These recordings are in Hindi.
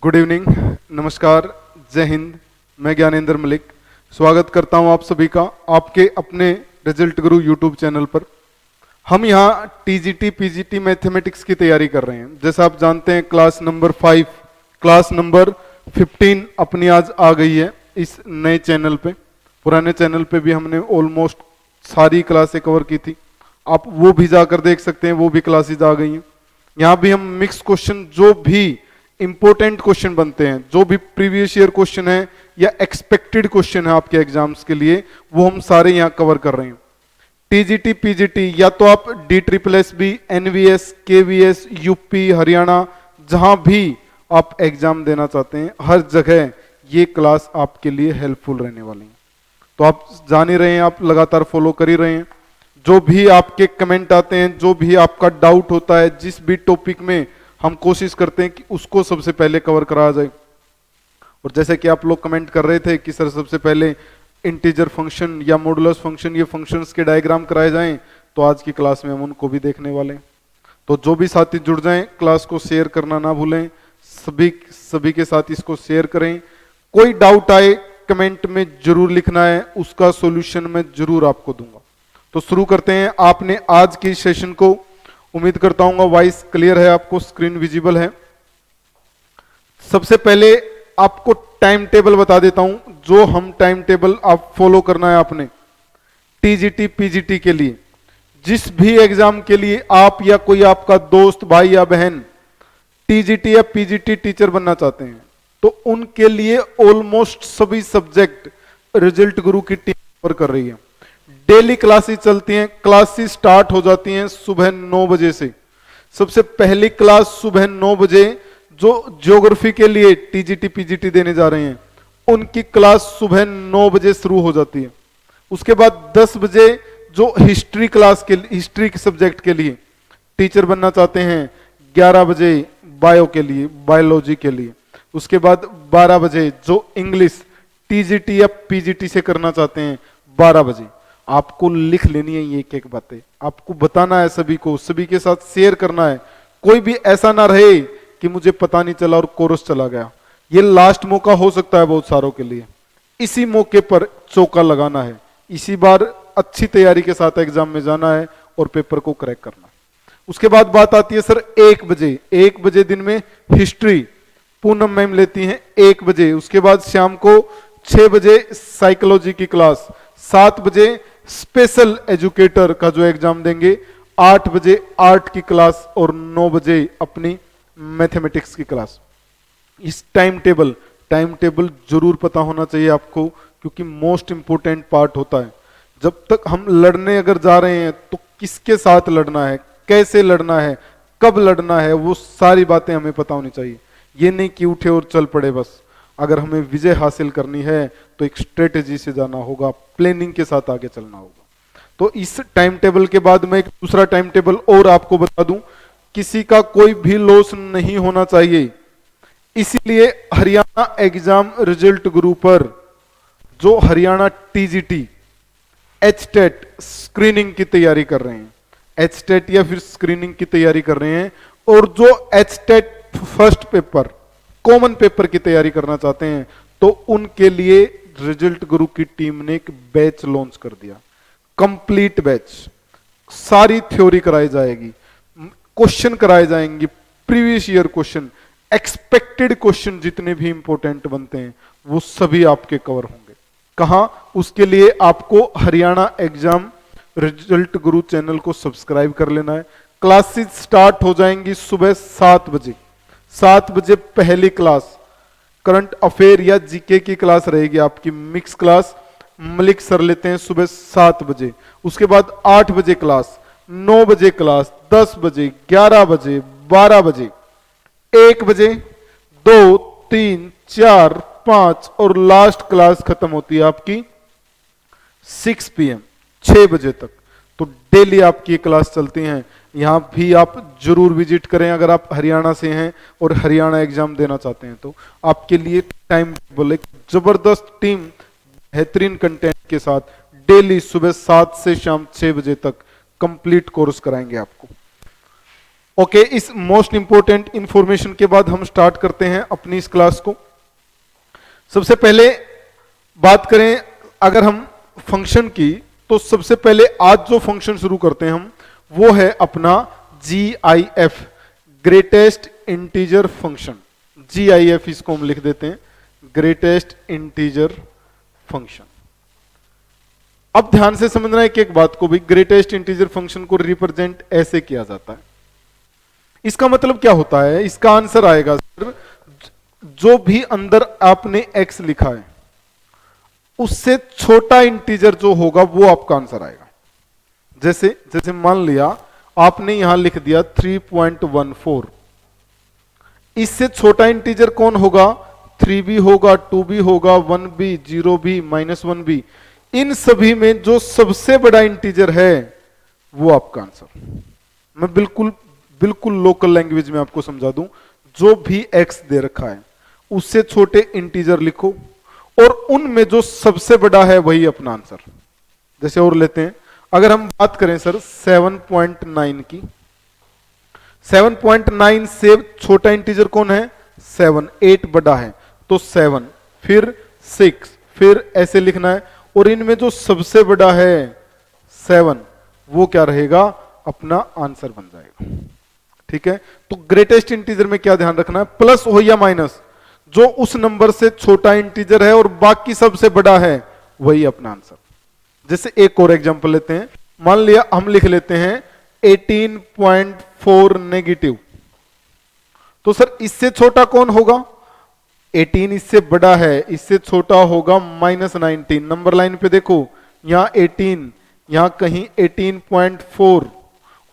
गुड इवनिंग, नमस्कार, जय हिंद। मैं ज्ञानेंद्र मलिक स्वागत करता हूं आप सभी का आपके अपने रिजल्ट गुरु यूट्यूब चैनल पर। हम यहां टीजीटी पीजीटी मैथमेटिक्स की तैयारी कर रहे हैं। जैसा आप जानते हैं क्लास नंबर 5, क्लास नंबर 15 अपनी आज आ गई है इस नए चैनल पे। पुराने चैनल पे भी हमने ऑलमोस्ट सारी क्लासें कवर की थी, आप वो भी जाकर देख सकते हैं, वो भी क्लासेज आ गई हैं। यहाँ भी हम मिक्स क्वेश्चन, जो भी इंपॉर्टेंट क्वेश्चन बनते हैं, जो भी प्रीवियस ईयर क्वेश्चन है या एक्सपेक्टेड क्वेश्चन है आपके एग्जाम्स के लिए, वो हम सारे यहाँ कवर कर रहे हैं। टीजीटी पीजीटी या तो आप DSSS, NVS, KVS, UP, Haryana, जहां भी आप एग्जाम देना चाहते हैं, हर जगह ये क्लास आपके लिए हेल्पफुल रहने वाली है। तो आप जान ही रहे हैं, आप लगातार फॉलो कर ही रहे हैं। जो भी आपके कमेंट आते हैं, जो भी आपका डाउट होता है, जिस भी टॉपिक में, हम कोशिश करते हैं कि उसको सबसे पहले कवर कराया जाए। और जैसे कि आप लोग कमेंट कर रहे थे कि सर सबसे पहले इंटीजर फंक्शन या मॉडुलस फंक्शन, ये फंक्शंस के डायग्राम कराए जाएं, तो आज की क्लास में हम उनको भी देखने वाले हैं। तो जो भी साथी जुड़ जाएं, क्लास को शेयर करना ना भूलें, सभी के साथ इसको शेयर करें। कोई डाउट आए कमेंट में जरूर लिखना है, उसका सॉल्यूशन मैं जरूर आपको दूंगा। तो शुरू करते हैं आपने आज की सेशन को। उम्मीद करता हूं वॉइस क्लियर है, आपको स्क्रीन विजिबल है। सबसे पहले आपको टाइम टेबल बता देता हूं, जो हम टाइम टेबल आप फॉलो करना है आपने टीजीटी पीजीटी के लिए। जिस भी एग्जाम के लिए आप या कोई आपका दोस्त, भाई या बहन टीजीटी या पीजीटी टीचर बनना चाहते हैं, तो उनके लिए ऑलमोस्ट सभी सब्जेक्ट रिजल्ट गुरु की टीम कवर कर रही है। डेली क्लासेस चलती हैं, क्लासेस स्टार्ट हो जाती हैं सुबह 9 बजे से। सबसे पहली क्लास सुबह 9 बजे जो ज्योग्राफी के लिए टीजीटी पीजीटी देने जा रहे हैं, उनकी क्लास सुबह 9 बजे शुरू हो जाती है। उसके बाद 10 बजे जो हिस्ट्री क्लास के, हिस्ट्री के सब्जेक्ट के लिए टीचर बनना चाहते हैं, 11 बजे बायो के लिए, बायोलॉजी के लिए। उसके बाद 12 बजे जो इंग्लिश टीजीटी या पीजीटी से करना चाहते हैं, 12 बजे। आपको लिख लेनी है ये एक एक बातें, आपको बताना है सभी को, सभी के साथ शेयर करना है। कोई भी ऐसा ना रहे कि मुझे पता नहीं चला और कोर्स चला गया। ये लास्ट मौका हो सकता है बहुत सारों के लिए, इसी मौके पर चौका लगाना है। इसी बार अच्छी तैयारी के साथ एग्जाम में जाना है और पेपर को क्रैक करना है। उसके बाद बात आती है सर 1 बजे। 1 बजे दिन में हिस्ट्री पूनम मैम लेती हैं 1 बजे। उसके बाद शाम को 6 बजे साइकोलॉजी की क्लास, 7 बजे स्पेशल एजुकेटर का जो एग्जाम देंगे, 8 बजे आर्ट की क्लास और 9 बजे अपनी मैथमेटिक्स की क्लास। इस टाइम टेबल जरूर पता होना चाहिए आपको, क्योंकि मोस्ट इंपोर्टेंट पार्ट होता है। जब तक हम लड़ने अगर जा रहे हैं, तो किसके साथ लड़ना है, कैसे लड़ना है, कब लड़ना है, वो सारी बातें हमें पता होनी चाहिए। ये नहीं कि उठे और चल पड़े बस। अगर हमें विजय हासिल करनी है तो एक स्ट्रेटेजी से जाना होगा, प्लानिंग के साथ आगे चलना होगा। तो इस टाइम टेबल के बाद मैं एक दूसरा टाइम टेबल और आपको बता दूं, किसी का कोई भी लॉस नहीं होना चाहिए। इसीलिए हरियाणा एग्जाम रिजल्ट गुरु पर जो हरियाणा टीजीटी HTET स्क्रीनिंग की तैयारी कर रहे हैं, HTET या फिर स्क्रीनिंग की तैयारी कर रहे हैं, और जो HTET first paper, common paper की तैयारी करना चाहते हैं, तो उनके लिए रिजल्ट गुरु की टीम ने एक बैच लॉन्च कर दिया, कंप्लीट बैच। सारी थ्योरी कराई जाएगी, क्वेश्चन कराए जाएंगे, previous year question, expected question जितने भी इंपॉर्टेंट बनते हैं वो सभी आपके कवर होंगे। कहां? उसके लिए आपको हरियाणा एग्जाम रिजल्ट गुरु चैनल को सब्सक्राइब कर लेना है। क्लासेस स्टार्ट हो जाएंगी सुबह 7 बजे। 7 बजे पहली क्लास करंट अफेयर या जीके की क्लास रहेगी आपकी, मिक्स क्लास मलिक सर लेते हैं सुबह 7 बजे। उसके बाद 8 बजे क्लास, 9 बजे क्लास, 10 बजे, 11 बजे, 12 बजे, 1 बजे, 2, 3, 4, 5 और लास्ट क्लास खत्म होती है आपकी 6 PM, 6 बजे तक। तो डेली आपकी क्लास चलती हैं। यहां भी आप जरूर विजिट करें अगर आप हरियाणा से हैं और हरियाणा एग्जाम देना चाहते हैं। तो आपके लिए टाइम टेबल, एक जबरदस्त टीम बेहतरीन कंटेंट के साथ डेली सुबह 7 से शाम 6 बजे तक कंप्लीट कोर्स कराएंगे आपको। ओके, इस मोस्ट इंपोर्टेंट इंफॉर्मेशन के बाद हम स्टार्ट करते हैं अपनी इस क्लास को। सबसे पहले बात करें अगर हम फंक्शन की, तो सबसे पहले आज जो फंक्शन शुरू करते हैं हम, वो है अपना GIF, greatest integer function. GIF इसको हम लिख देते हैं, ग्रेटेस्ट इंटीजर फंक्शन। अब ध्यान से समझना है कि एक बात को भी, ग्रेटेस्ट इंटीजर फंक्शन को रिप्रेजेंट ऐसे किया जाता है। इसका मतलब क्या होता है, इसका आंसर आएगा सर, जो भी अंदर आपने x लिखा है उससे छोटा इंटीजर जो होगा वो आपका आंसर आएगा। जैसे जैसे मान लिया आपने यहां लिख दिया 3.14, इससे छोटा इंटीजर कौन होगा, 3b होगा, 2b होगा, 1b, 0b, -1b। इन सभी में जो सबसे बड़ा इंटीजर है वो आपका आंसर। मैं बिल्कुल लोकल लैंग्वेज में आपको समझा दूं, जो भी x दे रखा है उससे छोटे इंटीजर लिखो और उनमें जो सबसे बड़ा है वही अपना आंसर। जैसे और लेते हैं, अगर हम बात करें सर 7.9 की, 7.9 से छोटा इंटीजर कौन है, 7, 8 बड़ा है तो 7, फिर 6, फिर ऐसे लिखना है, और इनमें जो सबसे बड़ा है 7 वो क्या रहेगा, अपना आंसर बन जाएगा। ठीक है, तो ग्रेटेस्ट इंटीजर में क्या ध्यान रखना है, प्लस हो या माइनस, जो उस नंबर से छोटा इंटीजर है और बाकी सबसे बड़ा है वही अपना आंसर। जैसे एक और एग्जांपल लेते हैं, मान लिया हम लिख लेते हैं 18.4 नेगेटिव, तो सर इससे छोटा कौन होगा, 18 इससे बड़ा है, इससे छोटा होगा -19। नंबर लाइन पे देखो, यहां 18, यहां कहीं 18.4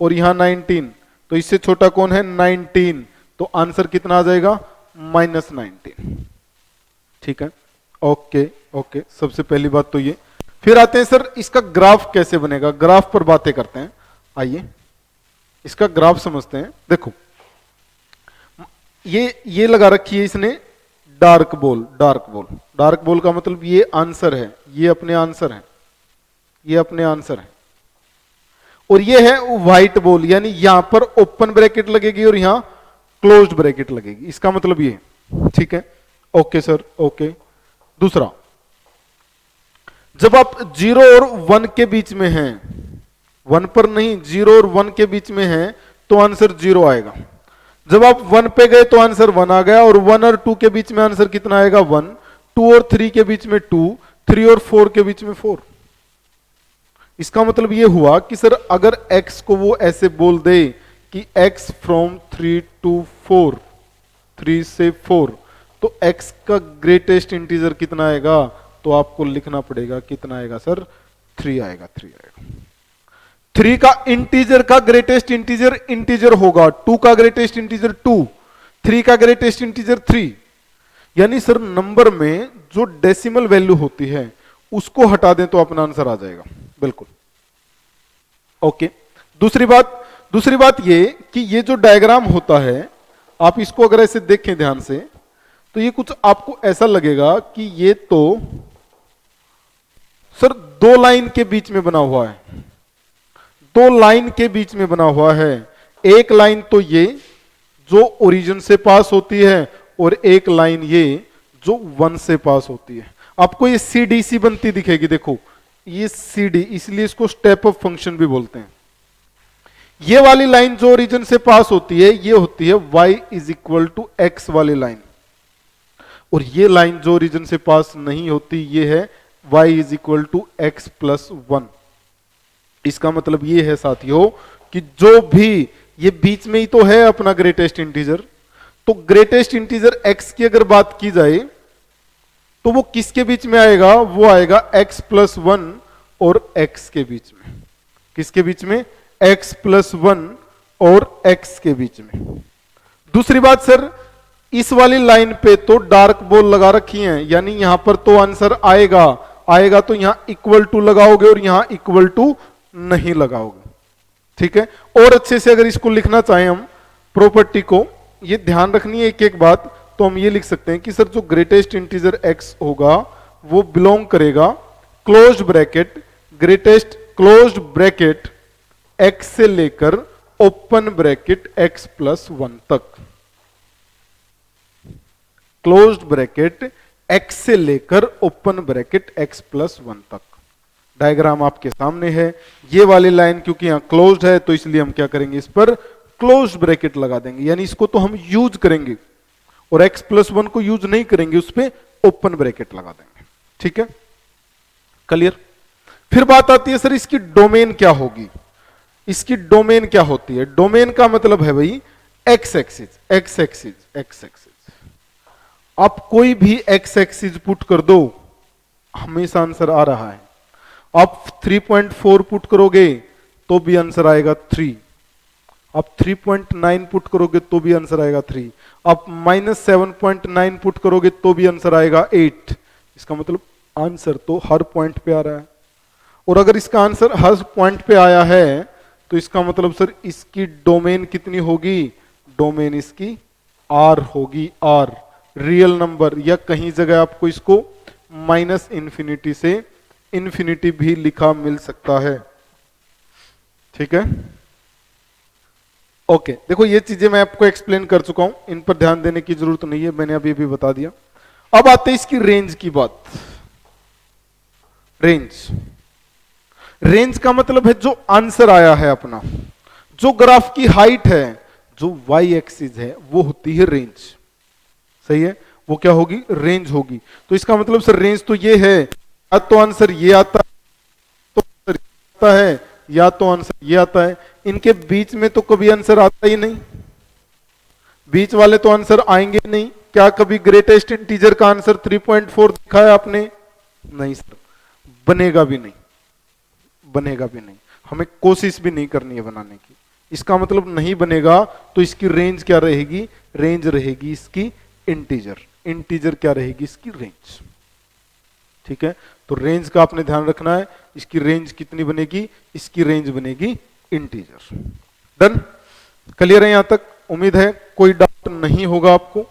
और यहां 19, तो इससे छोटा कौन है, 19, तो आंसर कितना आ जाएगा, -19। ठीक है, ओके, सबसे पहली बात तो ये। फिर आते हैं सर इसका ग्राफ कैसे बनेगा, ग्राफ पर बातें करते हैं। आइए इसका ग्राफ समझते हैं। देखो ये लगा रखी है इसने डार्क बॉल का मतलब ये आंसर है, ये अपने आंसर है, ये अपने आंसर है। और ये है व्हाइट बॉल, यानी यहां पर ओपन ब्रैकेट लगेगी और यहां क्लोज्ड ब्रैकेट लगेगी, इसका मतलब ये। ठीक है, ओके सर, ओके। दूसरा, जब आप 0 और 1 के बीच में हैं, 1 पर नहीं, 0 और 1 के बीच में हैं, तो आंसर 0 आएगा। जब आप 1 पे गए तो आंसर 1 आ गया, और 1 और 2 के बीच में आंसर कितना आएगा, 1, 2 और 3 के बीच में 2, 3 और 4 के बीच में 4। इसका मतलब यह हुआ कि सर अगर x को वो ऐसे बोल दे कि x फ्रॉम 3 to 4, 3 से 4, तो x का ग्रेटेस्ट इंटीजर कितना आएगा, तो आपको लिखना पड़ेगा कितना आएगा सर, 3 आएगा। 3 का इंटीजर का ग्रेटेस्ट इंटीजर होगा, 2 का ग्रेटेस्ट इंटीजर 2, 3 का ग्रेटेस्ट इंटीजर 3। यानी सर नंबर में जो डेसिमल वैल्यू होती है उसको हटा दें तो अपना आंसर आ जाएगा, बिल्कुल। ओके, दूसरी बात ये कि ये जो डायग्राम होता है, आप इसको अगर ऐसे देखें ध्यान से, तो ये कुछ आपको ऐसा लगेगा कि ये तो सर 2 लाइन के बीच में बना हुआ है, 2 लाइन के बीच में बना हुआ है। एक लाइन तो ये जो ओरिजिन से पास होती है, और एक लाइन ये जो 1 से पास होती है। आपको ये CDC बनती दिखेगी, देखो ये CD, इसलिए इसको स्टेप अप फंक्शन भी बोलते हैं। ये वाली लाइन जो ओरिजिन से पास होती है ये होती है y = x वाली लाइन, और ये लाइन जो ओरिजिन से पास नहीं होती ये है y = x + 1। इसका मतलब ये है साथियों कि जो भी ये बीच में ही तो है अपना ग्रेटेस्ट इंटीजर, तो ग्रेटेस्ट इंटीजर x की अगर बात की जाए तो वो किसके बीच में आएगा, वो आएगा x + 1 और x के बीच में। किसके बीच में, x + 1 और x के बीच में। दूसरी बात सर, इस वाली लाइन पे तो डार्क बॉल लगा रखी हैं, यानी यहां पर तो आंसर आएगा तो यहां = लगाओगे और यहां = नहीं लगाओगे। ठीक है, और अच्छे से अगर इसको लिखना चाहें हम प्रॉपर्टी को, ये ध्यान रखनी है एक एक बात, तो हम ये लिख सकते हैं कि सर जो ग्रेटेस्ट इंटीजर x होगा वो बिलोंग करेगा closed bracket, greatest closed bracket x से लेकर ओपन ब्रैकेट x प्लस 1 तक, क्लोज्ड ब्रैकेट x से लेकर ओपन ब्रैकेट x प्लस 1 तक। डायग्राम आपके सामने है। ये वाली लाइन क्योंकि यहां क्लोज्ड है तो इसलिए हम क्या करेंगे, इस पर क्लोज्ड ब्रैकेट लगा देंगे, यानी इसको तो हम यूज करेंगे और x प्लस 1 को यूज नहीं करेंगे, उस पर ओपन ब्रैकेट लगा देंगे। ठीक है, क्लियर। फिर बात आती है सर इसकी डोमेन क्या होगी। इसकी डोमेन क्या होती है? डोमेन का मतलब है भाई x axis, x axis, x axis. आप कोई भी एक्स एक्सिस पुट कर दो, हमेशा आंसर आ रहा है। आप 3.4 पुट करोगे तो भी आंसर आएगा 3। आप 3.9 पुट करोगे तो भी आंसर आएगा 3। आप -7.9 पुट करोगे तो भी आंसर आएगा 8। इसका मतलब आंसर तो हर पॉइंट पे आ रहा है। और अगर इसका आंसर हर पॉइंट पे आया है तो इसका मतलब सर इसकी डोमेन कितनी होगी? डोमेन इसकी आर होगी, आर रियल नंबर, या कहीं जगह आपको इसको -इन्फिनिटी से इन्फिनिटी भी लिखा मिल सकता है। ठीक है, ओके। देखो ये चीजें मैं आपको एक्सप्लेन कर चुका हूं, इन पर ध्यान देने की जरूरत नहीं है, मैंने अभी बता दिया। अब आते हैं इसकी रेंज की बात। रेंज, रेंज का मतलब है जो आंसर आया है अपना, जो ग्राफ की हाइट है, जो वाई एक्सिस है, वो होती है रेंज। सही है, वो क्या होगी? रेंज होगी। तो इसका मतलब सर रेंज तो ये है, या तो आंसर ये आता है, तो आंसर ये आता है, या तो आंसर ये आता है। इनके बीच में तो कभी आंसर आता ही नहीं, बीच वाले तो आंसर आएंगे नहीं। क्या कभी ग्रेटेस्ट इंटीजर का आंसर 3.4 दिखा है आपने? नहीं सर, बनेगा भी नहीं, बनेगा भी नहीं, हमें कोशिश भी नहीं करनी है बनाने की। इसका मतलब नहीं बनेगा तो इसकी रेंज क्या रहेगी? रेंज रहेगी इसकी इंटीजर। इंटीजर क्या रहेगी? इसकी रेंज। ठीक है, तो रेंज का आपने ध्यान रखना है। इसकी रेंज कितनी बनेगी? इसकी रेंज बनेगी इंटीजर। डन, क्लियर है यहां तक? उम्मीद है कोई डाउट नहीं होगा आपको,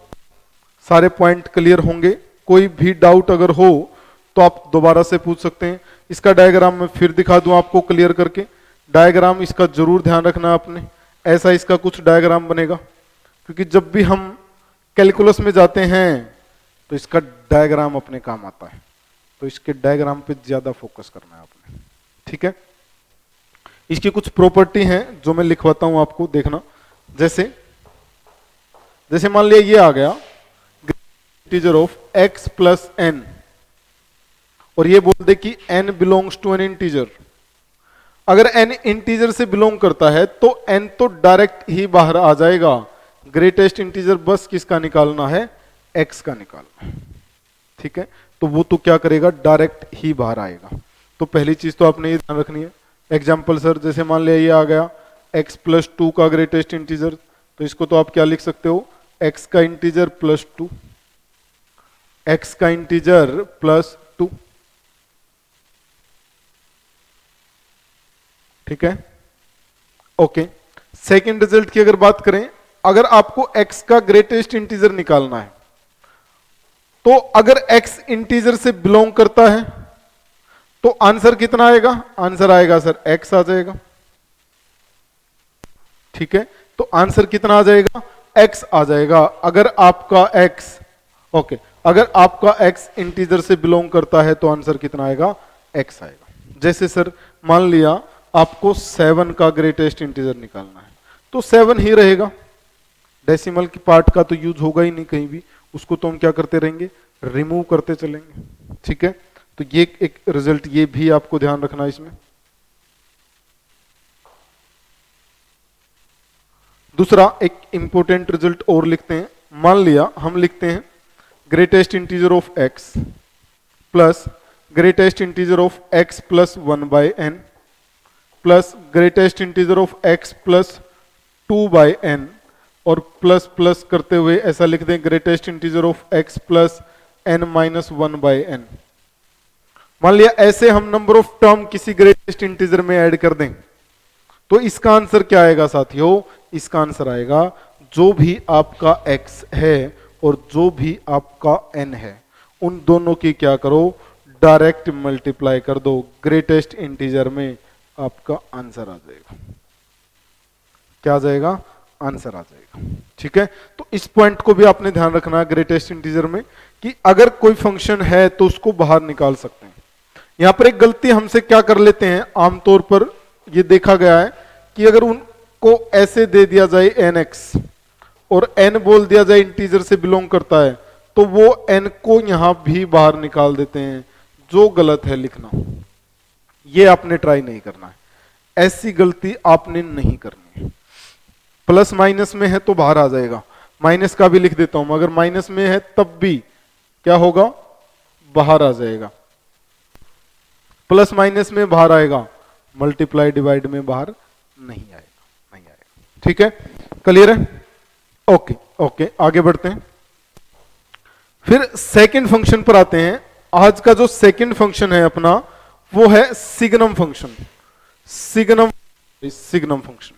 सारे पॉइंट क्लियर होंगे। कोई भी डाउट अगर हो तो आप दोबारा से पूछ सकते हैं। इसका डायग्राम मैं फिर दिखा दूं आपको क्लियर करके। डायग्राम इसका जरूर ध्यान रखना आपने, ऐसा इसका कुछ डायग्राम बनेगा, क्योंकि जब भी हम कैलकुलस में जाते हैं तो इसका डायग्राम अपने काम आता है, तो इसके डायग्राम पे ज्यादा फोकस करना है आपने। ठीक है, इसकी कुछ प्रॉपर्टी हैं जो मैं लिखवाता हूं आपको, देखना। जैसे जैसे मान लिया ये आ गया integer of x plus n, और ये बोल दे कि n belongs to an integer. अगर n इंटीजर से बिलोंग करता है तो n तो डायरेक्ट ही बाहर आ जाएगा। ग्रेटेस्ट इंटीजर बस किसका निकालना है? x का निकालना है। ठीक है, तो वो तो क्या करेगा? डायरेक्ट ही बाहर आएगा। तो पहली चीज तो आपने ये ध्यान रखनी है। एग्जाम्पल सर, जैसे मान लिया ये आ गया x प्लस 2 का ग्रेटेस्ट इंटीजर, तो इसको तो आप क्या लिख सकते हो? x का इंटीजर प्लस 2, x का इंटीजर प्लस 2। ठीक है, ओके। सेकंड रिजल्ट की अगर बात करें, अगर आपको x का ग्रेटेस्ट इंटीजर निकालना है, तो अगर x इंटीजर से बिलोंग करता है तो आंसर कितना आएगा? आंसर आएगा सर x आ जाएगा। ठीक है, तो आंसर कितना आ जाएगा? x आ जाएगा। अगर आपका x, ओके, अगर आपका x इंटीजर से बिलोंग करता है तो आंसर कितना आएगा? x आएगा। जैसे सर मान लिया आपको 7 का ग्रेटेस्ट इंटीजर निकालना है, तो 7 ही रहेगा, डेसिमल की पार्ट का तो यूज होगा ही नहीं कहीं भी, उसको तो हम क्या करते रहेंगे? रिमूव करते चलेंगे। ठीक है, तो ये एक रिजल्ट ये भी आपको ध्यान रखना है इसमें। दूसरा एक इंपॉर्टेंट रिजल्ट और लिखते हैं। मान लिया हम लिखते हैं greatest integer of x plus greatest integer of x plus 1/n plus greatest integer of x plus 2/n, और प्लस प्लस करते हुए ऐसा लिख दें greatest integer of x plus n minus 1/n। मान लिया ऐसे हम नंबर ऑफ टर्म किसी ग्रेटेस्ट इंटीजर में ऐड कर दें, तो इसका आंसर क्या आएगा साथियों? इसका आंसर आएगा जो भी आपका x है और जो भी आपका n है, उन दोनों की क्या करो? डायरेक्ट मल्टीप्लाई कर दो, ग्रेटेस्ट इंटीजर में आपका आंसर आ जाएगा। क्या आ जाएगा, आंसर आ जाएगा। ठीक है, तो इस पॉइंट को भी आपने ध्यान रखना है ग्रेटेस्ट इंटीजर में कि अगर कोई फंक्शन है तो उसको बाहर निकाल सकते हैं। यहां पर एक गलती हमसे क्या कर लेते हैं, आमतौर पर ये देखा गया है कि अगर उनको ऐसे दे दिया जाए nx और n बोल दिया जाए इंटीजर से बिलोंग करता है, तो वो n को यहां भी बाहर निकाल देते हैं, जो गलत है लिखना। ये आपने ट्राई नहीं करना है, ऐसी गलती आपने नहीं करनी है। प्लस माइनस में है तो बाहर आ जाएगा, माइनस का भी लिख देता हूं, अगर माइनस में है तब भी क्या होगा, बाहर आ जाएगा। प्लस माइनस में बाहर आएगा, मल्टीप्लाई डिवाइड में बाहर नहीं आएगा। ठीक है, क्लियर है? ओके ओके, आगे बढ़ते हैं। फिर सेकंड फंक्शन पर आते हैं। आज का जो सेकंड फंक्शन है अपना वो है signum function. Signum function,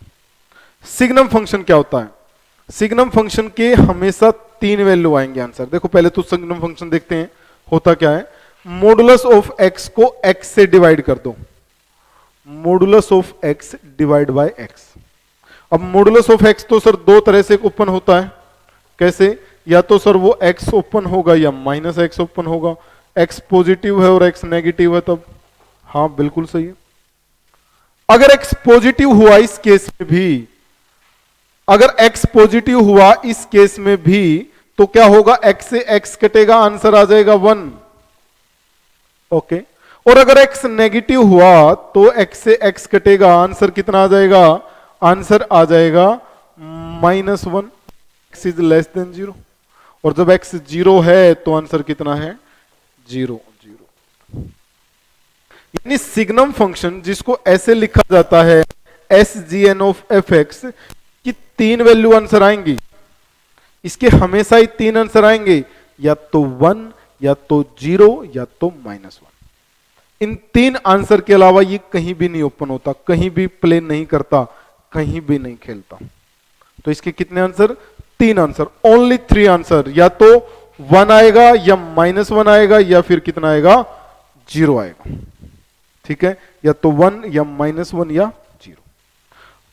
signum function क्या होता है? सिग्नम फंक्शन के हमेशा 3 वैल्यू आएंगे आंसर। देखो पहले तो सिग्नम फंक्शन देखते हैं, होता क्या है। मॉडुलस ऑफ एक्स को एक्स से डिवाइड कर दो, modulus of x divide by x. अब मॉडुलस ऑफ एक्स तो सर दो तरह से ओपन होता है, कैसे? या तो सर वो एक्स ओपन होगा या माइनस एक्स ओपन होगा। एक्स पॉजिटिव है और एक्स नेगेटिव है तब, हाँ बिल्कुल सही है। अगर एक्स पॉजिटिव हुआ इस केस में भी, अगर एक्स पॉजिटिव हुआ इस केस में भी, तो क्या होगा, एक्स से एक्स कटेगा, आंसर आ जाएगा 1। ओके, और अगर एक्स नेगेटिव हुआ तो एक्स से एक्स कटेगा, आंसर कितना आ जाएगा, आंसर आ जाएगा -1। एक्स इज लेस देन 0, और जब एक्स 0 है तो आंसर कितना है, 0 0। यानी सिग्नम फंक्शन जिसको ऐसे लिखा जाता है SGN ऑफ fx की 3 वैल्यू आंसर आएंगी, इसके हमेशा ही 3 आंसर आएंगे, या तो 1 या तो 0 या तो -1। इन 3 आंसर के अलावा ये कहीं भी नहीं ओपन होता, कहीं भी प्ले नहीं करता, कहीं भी नहीं खेलता। तो इसके कितने आंसर, 3 आंसर, ओनली 3 आंसर। या तो 1 आएगा या -1 आएगा या फिर कितना आएगा, 0 आएगा। ठीक है, या तो 1 या -1 या 0।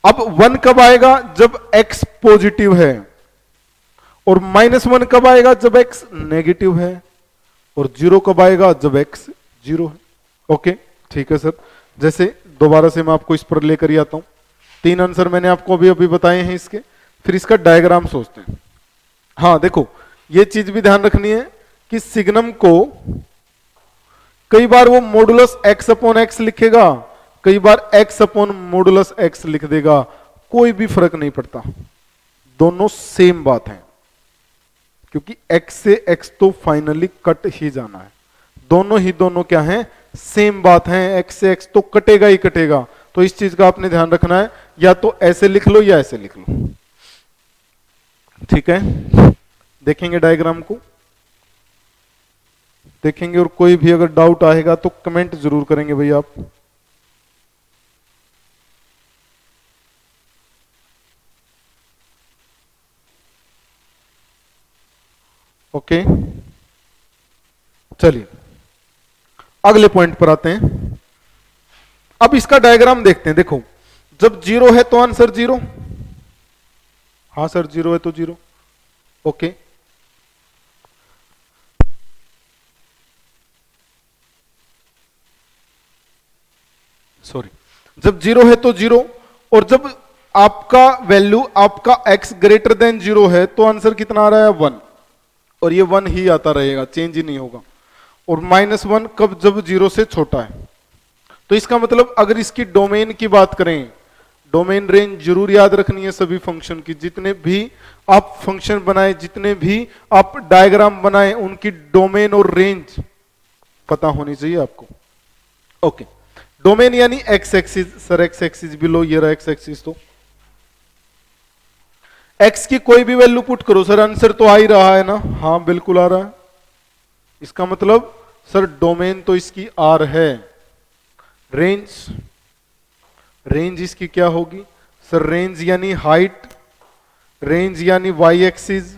अब 1 कब आएगा, जब x पॉजिटिव है, और -1 कब आएगा, जब x नेगेटिव है, और 0 कब आएगा, जब x 0 है। ओके ठीक है सर, जैसे दोबारा से मैं आपको इस पर लेकर ही आता हूं। 3 आंसर मैंने आपको अभी अभी बताए हैं इसके, फिर इसका डायग्राम सोचते हैं। हाँ देखो, ये चीज भी ध्यान रखनी है कि सिग्नम को कई बार वो मॉडुलस x अपॉन x लिखेगा, कई बार x अपॉन मॉडुलस x लिख देगा, कोई भी फर्क नहीं पड़ता, दोनों सेम बात है, क्योंकि x से x तो फाइनली कट ही जाना है। दोनों क्या है, सेम बात है, x से x तो कटेगा ही कटेगा। तो इस चीज का आपने ध्यान रखना है, या तो ऐसे लिख लो या ऐसे लिख लो। ठीक है, देखेंगे डायग्राम को, देखेंगे, और कोई भी अगर डाउट आएगा तो कमेंट जरूर करेंगे भाई आप। ओके चलिए अगले पॉइंट पर आते हैं। अब इसका डायग्राम देखते हैं। देखो जब 0 है तो आंसर 0, हाँ सर 0 है तो 0। ओके, सॉरी, जब 0 है तो 0, और जब आपका वैल्यू आपका x ग्रेटर देन 0 है तो आंसर कितना आ रहा है, 1, और ये 1 ही आता रहेगा, चेंज ही नहीं होगा। और -1 कब, जब 0 से छोटा है। तो इसका मतलब अगर इसकी डोमेन की बात करें, डोमेन रेंज जरूर याद रखनी है सभी फंक्शन की। जितने भी आप फंक्शन बनाए, जितने भी आप डायग्राम बनाए, उनकी डोमेन और रेंज पता होनी चाहिए आपको। ओके, डोमेन यानी x axis, sir x axis below, ये रहा एक्स एक्सिस। तो एक्स की कोई भी वैल्यू पुट करो सर, आंसर तो आ ही रहा है ना, हाँ बिल्कुल आ रहा है। इसका मतलब सर डोमेन तो इसकी आर है, रेंज, रेंज इसकी क्या होगी सर, रेंज यानी हाइट, रेंज यानी वाई एक्सिस,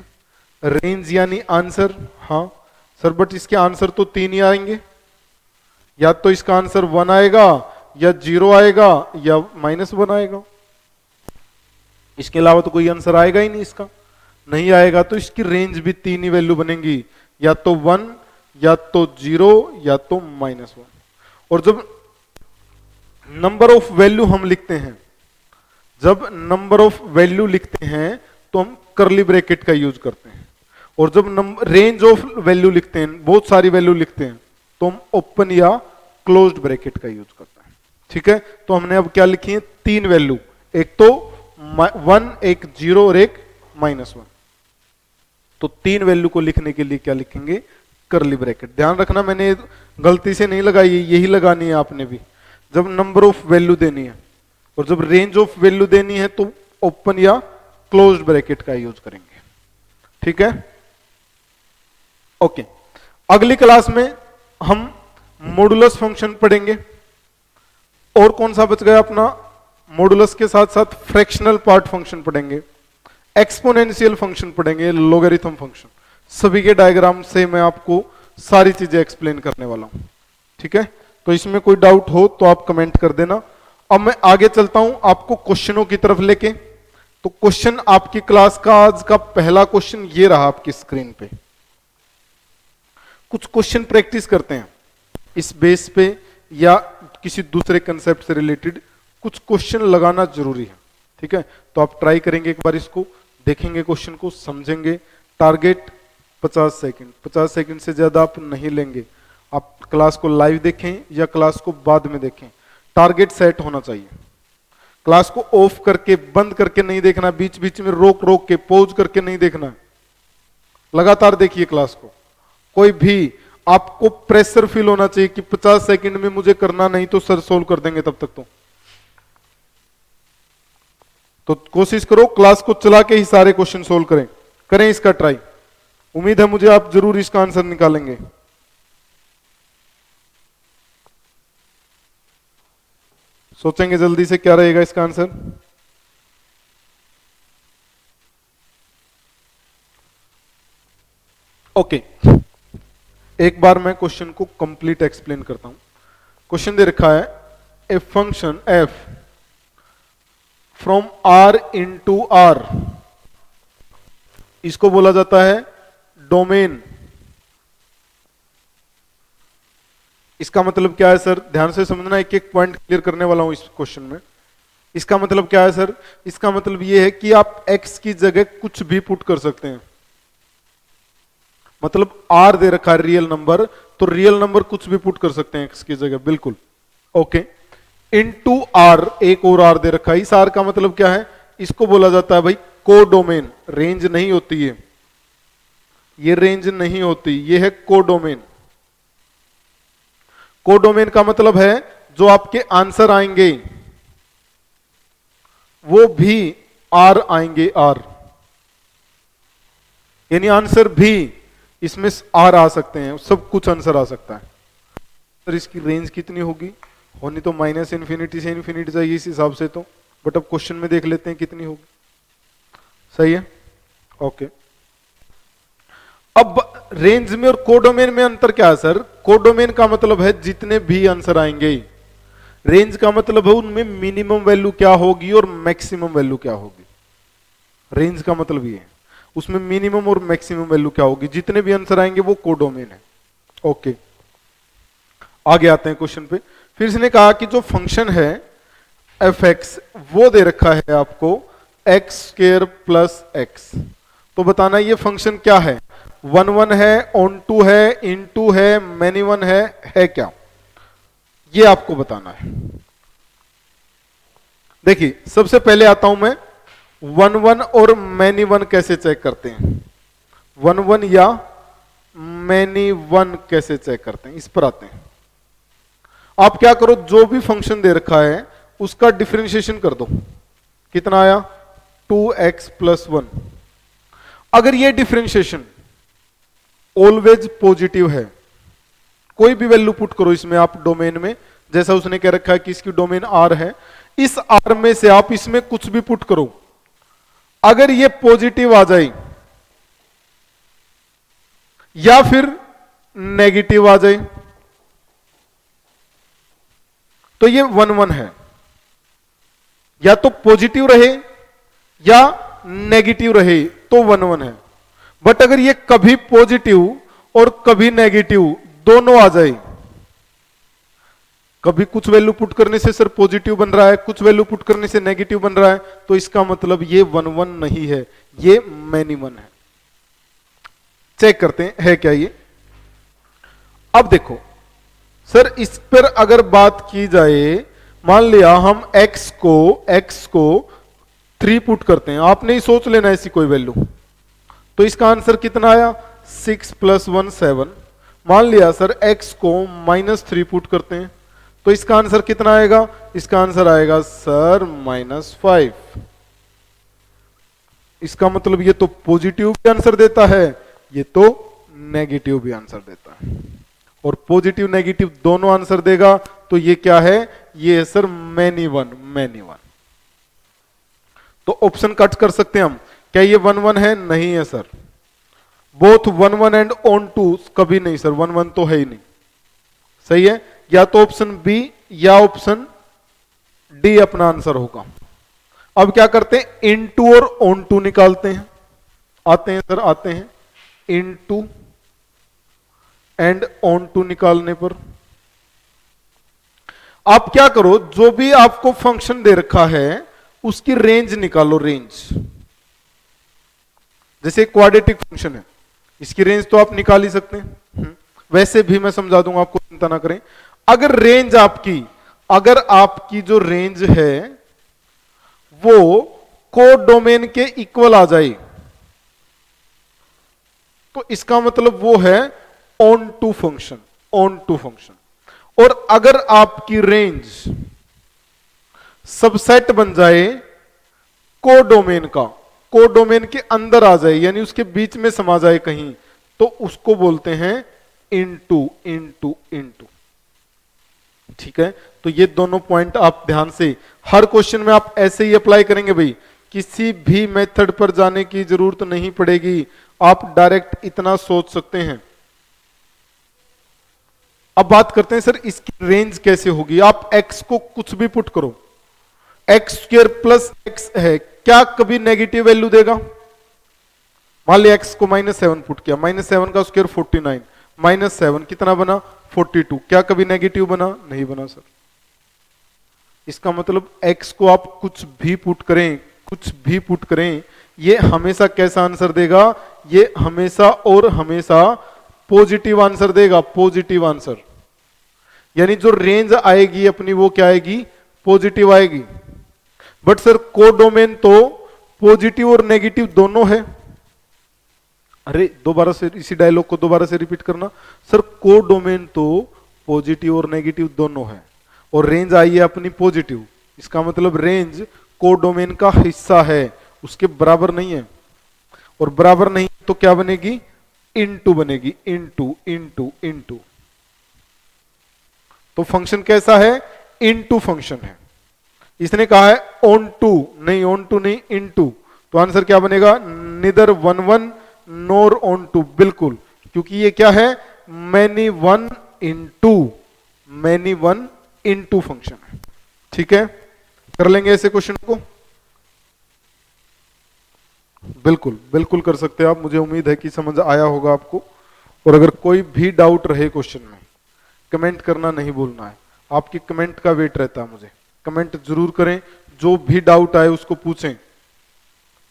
रेंज यानी आंसर। हाँ सर, बट इसके आंसर तो 3 ही आएंगे, या तो इसका आंसर 1 आएगा, या 0 आएगा, या -1 आएगा। इसके अलावा तो कोई आंसर आएगा ही नहीं, इसका नहीं आएगा तो इसकी रेंज भी तीन ही वैल्यू बनेंगी, या तो 1, या तो 0, या तो -1। और जब नंबर ऑफ वैल्यू हम लिखते हैं, जब नंबर ऑफ वैल्यू लिखते हैं तो हम करली ब्रैकेट का यूज करते हैं, और जब रेंज ऑफ वैल्यू लिखते हैं, बहुत सारी वैल्यू लिखते हैं, तो हम ओपन या क्लोज्ड ब्रैकेट का यूज करते हैं। ठीक है, तो हमने अब क्या लिखी है, तीन वैल्यू, एक तो 1, एक 0 और एक -1। तो तीन वैल्यू को लिखने के लिए क्या लिखेंगे, करली ब्रैकेट। ध्यान रखना मैंने गलती से नहीं लगाई, यही लगानी है आपने भी। जब नंबर ऑफ वैल्यू देनी है और जब रेंज ऑफ वैल्यू देनी है तो ओपन या क्लोज्ड ब्रैकेट का यूज करेंगे। ठीक है, ओके। अगली क्लास में हम मॉडुलस फंक्शन पढ़ेंगे, और कौन सा बच गया अपना, मॉडुलस के साथ साथ फ्रैक्शनल पार्ट फंक्शन पढ़ेंगे, एक्सपोनेंशियल फंक्शन पढ़ेंगे, लॉगरिथम फंक्शन। सभी के डायग्राम से मैं आपको सारी चीजें एक्सप्लेन करने वाला हूं। ठीक है, तो इसमें कोई डाउट हो तो आप कमेंट कर देना। अब मैं आगे चलता हूं आपको क्वेश्चनों की तरफ लेके। तो क्वेश्चन आपकी क्लास का आज का पहला क्वेश्चन ये रहा आपकी स्क्रीन पे। कुछ क्वेश्चन प्रैक्टिस करते हैं इस बेस पे, या किसी दूसरे कंसेप्ट से रिलेटेड कुछ क्वेश्चन लगाना जरूरी है। ठीक है, तो आप ट्राई करेंगे एक बार, इसको देखेंगे, क्वेश्चन को समझेंगे। टारगेट 50 सेकंड, 50 सेकंड से ज्यादा आप नहीं लेंगे। आप क्लास को लाइव देखें या क्लास को बाद में देखें, टारगेट सेट होना चाहिए। क्लास को ऑफ करके बंद करके नहीं देखना, बीच बीच में रोक रोक के पॉज करके नहीं देखना, लगातार देखिए क्लास को। कोई भी आपको प्रेशर फील होना चाहिए कि 50 सेकंड में मुझे करना, नहीं तो सर सोल्व कर देंगे तब तक। तो कोशिश करो क्लास को चला के ही सारे क्वेश्चन सोल्व करें इसका ट्राई। उम्मीद है मुझे आप जरूर इसका आंसर निकालेंगे। सोचेंगे जल्दी से क्या रहेगा इसका आंसर। ओके, एक बार मैं क्वेश्चन को कंप्लीट एक्सप्लेन करता हूं। क्वेश्चन दे रखा है, a function F from R into R, इसको बोला जाता है डोमेन। इसका मतलब क्या है सर, ध्यान से समझना, एक एक पॉइंट क्लियर करने वाला हूं इस क्वेश्चन में। इसका मतलब क्या है सर, इसका मतलब यह है कि आप x की जगह कुछ भी पुट कर सकते हैं। मतलब r दे रखा है रियल नंबर, तो रियल नंबर कुछ भी पुट कर सकते हैं x की जगह, बिल्कुल। ओके, इनटू r, एक और r दे रखा है। इस r का मतलब क्या है, इसको बोला जाता है भाई कोडोमेन। रेंज नहीं होती है, ये रेंज नहीं होती, ये है कोडोमेन। कोडोमेन का मतलब है जो आपके आंसर आएंगे वो भी आर आएंगे, आर, यानी आंसर भी इसमें आर आ सकते हैं, सब कुछ आंसर आ सकता है। सर इसकी रेंज कितनी होगी, होनी तो माइनस इन्फिनिटी से इन्फिनिटी चाहिए इस हिसाब से तो, बट अब क्वेश्चन में देख लेते हैं कितनी होगी। सही है, ओके। अब रेंज में और कोडोमेन में अंतर क्या है सर, कोडोमेन का मतलब है जितने भी आंसर आएंगे, रेंज का मतलब है उनमें मिनिमम वैल्यू क्या होगी और मैक्सिमम वैल्यू क्या होगी। रेंज का मतलब ये है उसमें मिनिमम और मैक्सिमम वैल्यू क्या होगी, जितने भी आंसर आएंगे वो कोडोमेन है। ओके, आगे आते हैं क्वेश्चन पे। फिर इसने कहा कि जो फंक्शन है एफ एक्स, वो दे रखा है आपको एक्स स्क्वायर प्लस एक्स। तो बताना ये फंक्शन क्या है, 1 1 है, ऑन टू है, इन टू है, मैनी वन है क्या, ये आपको बताना है। देखिए सबसे पहले आता हूं मैं 1 1 और मैनी वन कैसे चेक करते हैं, 1 1 या मैनी वन कैसे चेक करते हैं, इस पर आते हैं। आप क्या करो, जो भी फंक्शन दे रखा है उसका डिफरेंशिएशन कर दो। कितना आया, 2x प्लस 1। अगर ये डिफरेंशिएशन ऑलवेज पॉजिटिव है, कोई भी वैल्यू पुट करो इसमें आप डोमेन में, जैसा उसने कह रखा है कि इसकी डोमेन R है, इस R में से आप इसमें कुछ भी पुट करो, अगर ये पॉजिटिव आ जाए या फिर नेगेटिव आ जाए तो ये 1 1 है। या तो पॉजिटिव रहे या नेगेटिव रहे तो 1 1 है। बट अगर ये कभी पॉजिटिव और कभी नेगेटिव दोनों आ जाए, कभी कुछ वैल्यू पुट करने से सर पॉजिटिव बन रहा है, कुछ वैल्यू पुट करने से नेगेटिव बन रहा है, तो इसका मतलब ये 1 1 नहीं है, ये मैनी 1 है। चेक करते हैं है क्या ये। अब देखो सर, इस पर अगर बात की जाए, मान लिया हम x को 3 पुट करते हैं, आपने ही सोच लेना ऐसी कोई वैल्यू, तो इसका आंसर कितना आया 6 + 1 7। मान लिया सर x को -3 पुट करते हैं, तो इसका आंसर कितना आएगा, इसका आंसर आएगा सर -5। इसका मतलब ये तो पॉजिटिव भी आंसर देता है, ये तो नेगेटिव भी आंसर देता है, और पॉजिटिव नेगेटिव दोनों आंसर देगा, तो ये क्या है, ये है सर मैनी 1। तो ऑप्शन कट कर सकते हैं हम, क्या ये 1 1 है, नहीं है सर, बोथ 1 1 एंड ऑन 2 कभी नहीं सर, 1 1 तो है ही नहीं। सही है, या तो ऑप्शन बी या ऑप्शन डी अपना आंसर होगा। अब क्या करते हैं, इनटू और ऑन टू निकालते हैं, आते हैं सर, आते हैं इनटू एंड ऑन टू निकालने पर आप क्या करो, जो भी आपको फंक्शन दे रखा है उसकी रेंज निकालो, रेंज। जैसे क्वाड्रेटिक फंक्शन है, इसकी रेंज तो आप निकाल ही सकते हैं, वैसे भी मैं समझा दूंगा आपको, चिंता ना करें। अगर रेंज आपकी, अगर आपकी जो रेंज है वो कोडोमेन के इक्वल आ जाए, तो इसका मतलब वो है onto function, onto function. और अगर आपकी रेंज सबसेट बन जाए कोडोमेन का, कोडोमेन के अंदर आ जाए, यानी उसके बीच में समा जाए कहीं, तो उसको बोलते हैं इनटू इनटू इनटू। ठीक है, तो ये दोनों पॉइंट आप ध्यान से हर क्वेश्चन में आप ऐसे ही अप्लाई करेंगे भाई, किसी भी मेथड पर जाने की जरूरत नहीं पड़ेगी, आप डायरेक्ट इतना सोच सकते हैं। अब बात करते हैं सर इसकी रेंज कैसे होगी। आप x को कुछ भी पुट करो, x² + x है, क्या कभी नेगेटिव वैल्यू देगा। मान लिया x को -7 पुट किया, -7 का स्क्वायर 49, -7 कितना बना 42, क्या कभी नेगेटिव बना, नहीं बना सर। इसका मतलब x को आप कुछ भी पुट करें, कुछ भी पुट करें, ये हमेशा कैसा आंसर देगा, ये हमेशा और हमेशा पॉजिटिव आंसर देगा, पॉजिटिव आंसर। यानी जो रेंज आएगी अपनी वो क्या आएगी, पॉजिटिव आएगी। बट सर कोडोमेन तो पॉजिटिव और नेगेटिव दोनों है। अरे दोबारा से इसी डायलॉग को दोबारा से रिपीट करना, सर कोडोमेन तो पॉजिटिव और नेगेटिव दोनों है, और रेंज आई है अपनी पॉजिटिव, इसका मतलब रेंज कोडोमेन का हिस्सा है, उसके बराबर नहीं है। और बराबर नहीं तो क्या बनेगी, इनटू बनेगी, इनटू इनटू इनटू। तो फंक्शन कैसा है, इनटू फंक्शन है। इसने कहा है ऑन टू, नहीं ऑन टू नहीं, इनटू, तो आंसर क्या बनेगा, निदर 1 1 नोर ऑन टू, बिल्कुल, क्योंकि ये क्या है, many 1 into, many 1 into function है। ठीक है, कर लेंगे ऐसे क्वेश्चन को, बिल्कुल बिल्कुल कर सकते हैं आप, मुझे उम्मीद है कि समझ आया होगा आपको। और अगर कोई भी डाउट रहे क्वेश्चन में, कमेंट करना नहीं भूलना है, आपकी कमेंट का वेट रहता है मुझे, कमेंट जरूर करें, जो भी डाउट आए उसको पूछें,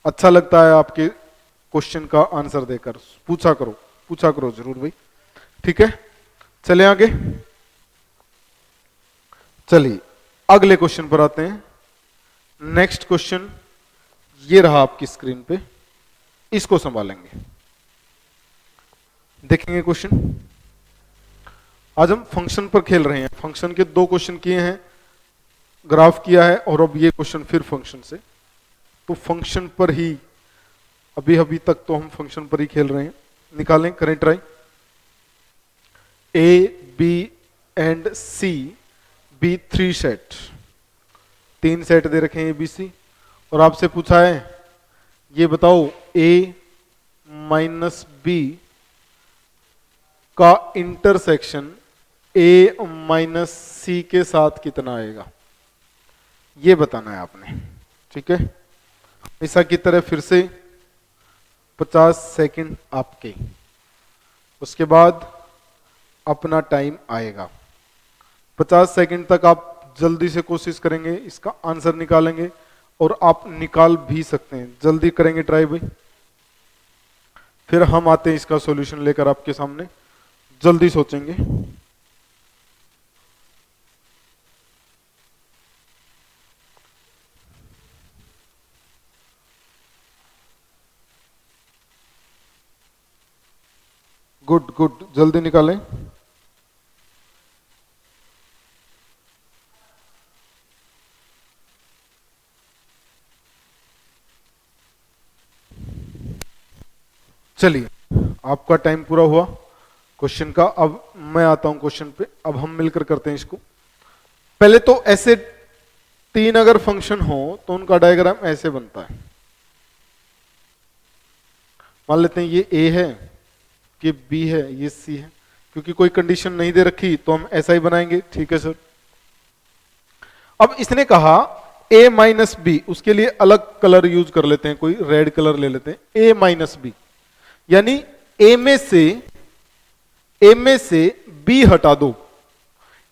अच्छा लगता है आपके क्वेश्चन का आंसर देकर, पूछा करो जरूर भाई। ठीक है, चले आगे, चलिए अगले क्वेश्चन पर आते हैं। नेक्स्ट क्वेश्चन ये रहा आपकी स्क्रीन पे, इसको संभालेंगे, देखेंगे क्वेश्चन। आज हम फंक्शन पर खेल रहे हैं, फंक्शन के 2 क्वेश्चन किए हैं, ग्राफ किया है, और अब ये क्वेश्चन फिर फंक्शन से। तो फंक्शन पर ही अभी तक तो हम फंक्शन पर ही खेल रहे हैं, निकालें, करें try. A, B and C B 3 set, 3 set दे रखे हैं ABC, और आपसे पूछा है ये बताओ A - B का इंटरसेक्शन A - C के साथ कितना आएगा, ये बताना है आपने। ठीक है, हमेशा की तरह फिर से 50 सेकंड आपके, उसके बाद अपना टाइम आएगा। 50 सेकंड तक आप जल्दी से कोशिश करेंगे, इसका आंसर निकालेंगे, और आप निकाल भी सकते हैं। जल्दी करेंगे ट्राई भाई, फिर हम आते हैं इसका सॉल्यूशन लेकर आपके सामने। जल्दी सोचेंगे। गुड गुड, जल्दी निकालें। चलिए, आपका टाइम पूरा हुआ क्वेश्चन का। अब मैं आता हूं क्वेश्चन पे। अब हम मिलकर करते हैं इसको। पहले तो ऐसे 3 अगर फंक्शन हो तो उनका डायग्राम ऐसे बनता है। मान लेते हैं ये ए है, कि बी है, ये सी है। क्योंकि कोई कंडीशन नहीं दे रखी तो हम ऐसा ही बनाएंगे। ठीक है सर। अब इसने कहा ए माइनस बी, उसके लिए अलग कलर यूज कर लेते हैं, कोई रेड कलर ले लेते हैं। ए माइनस बी यानी ए में से बी हटा दो।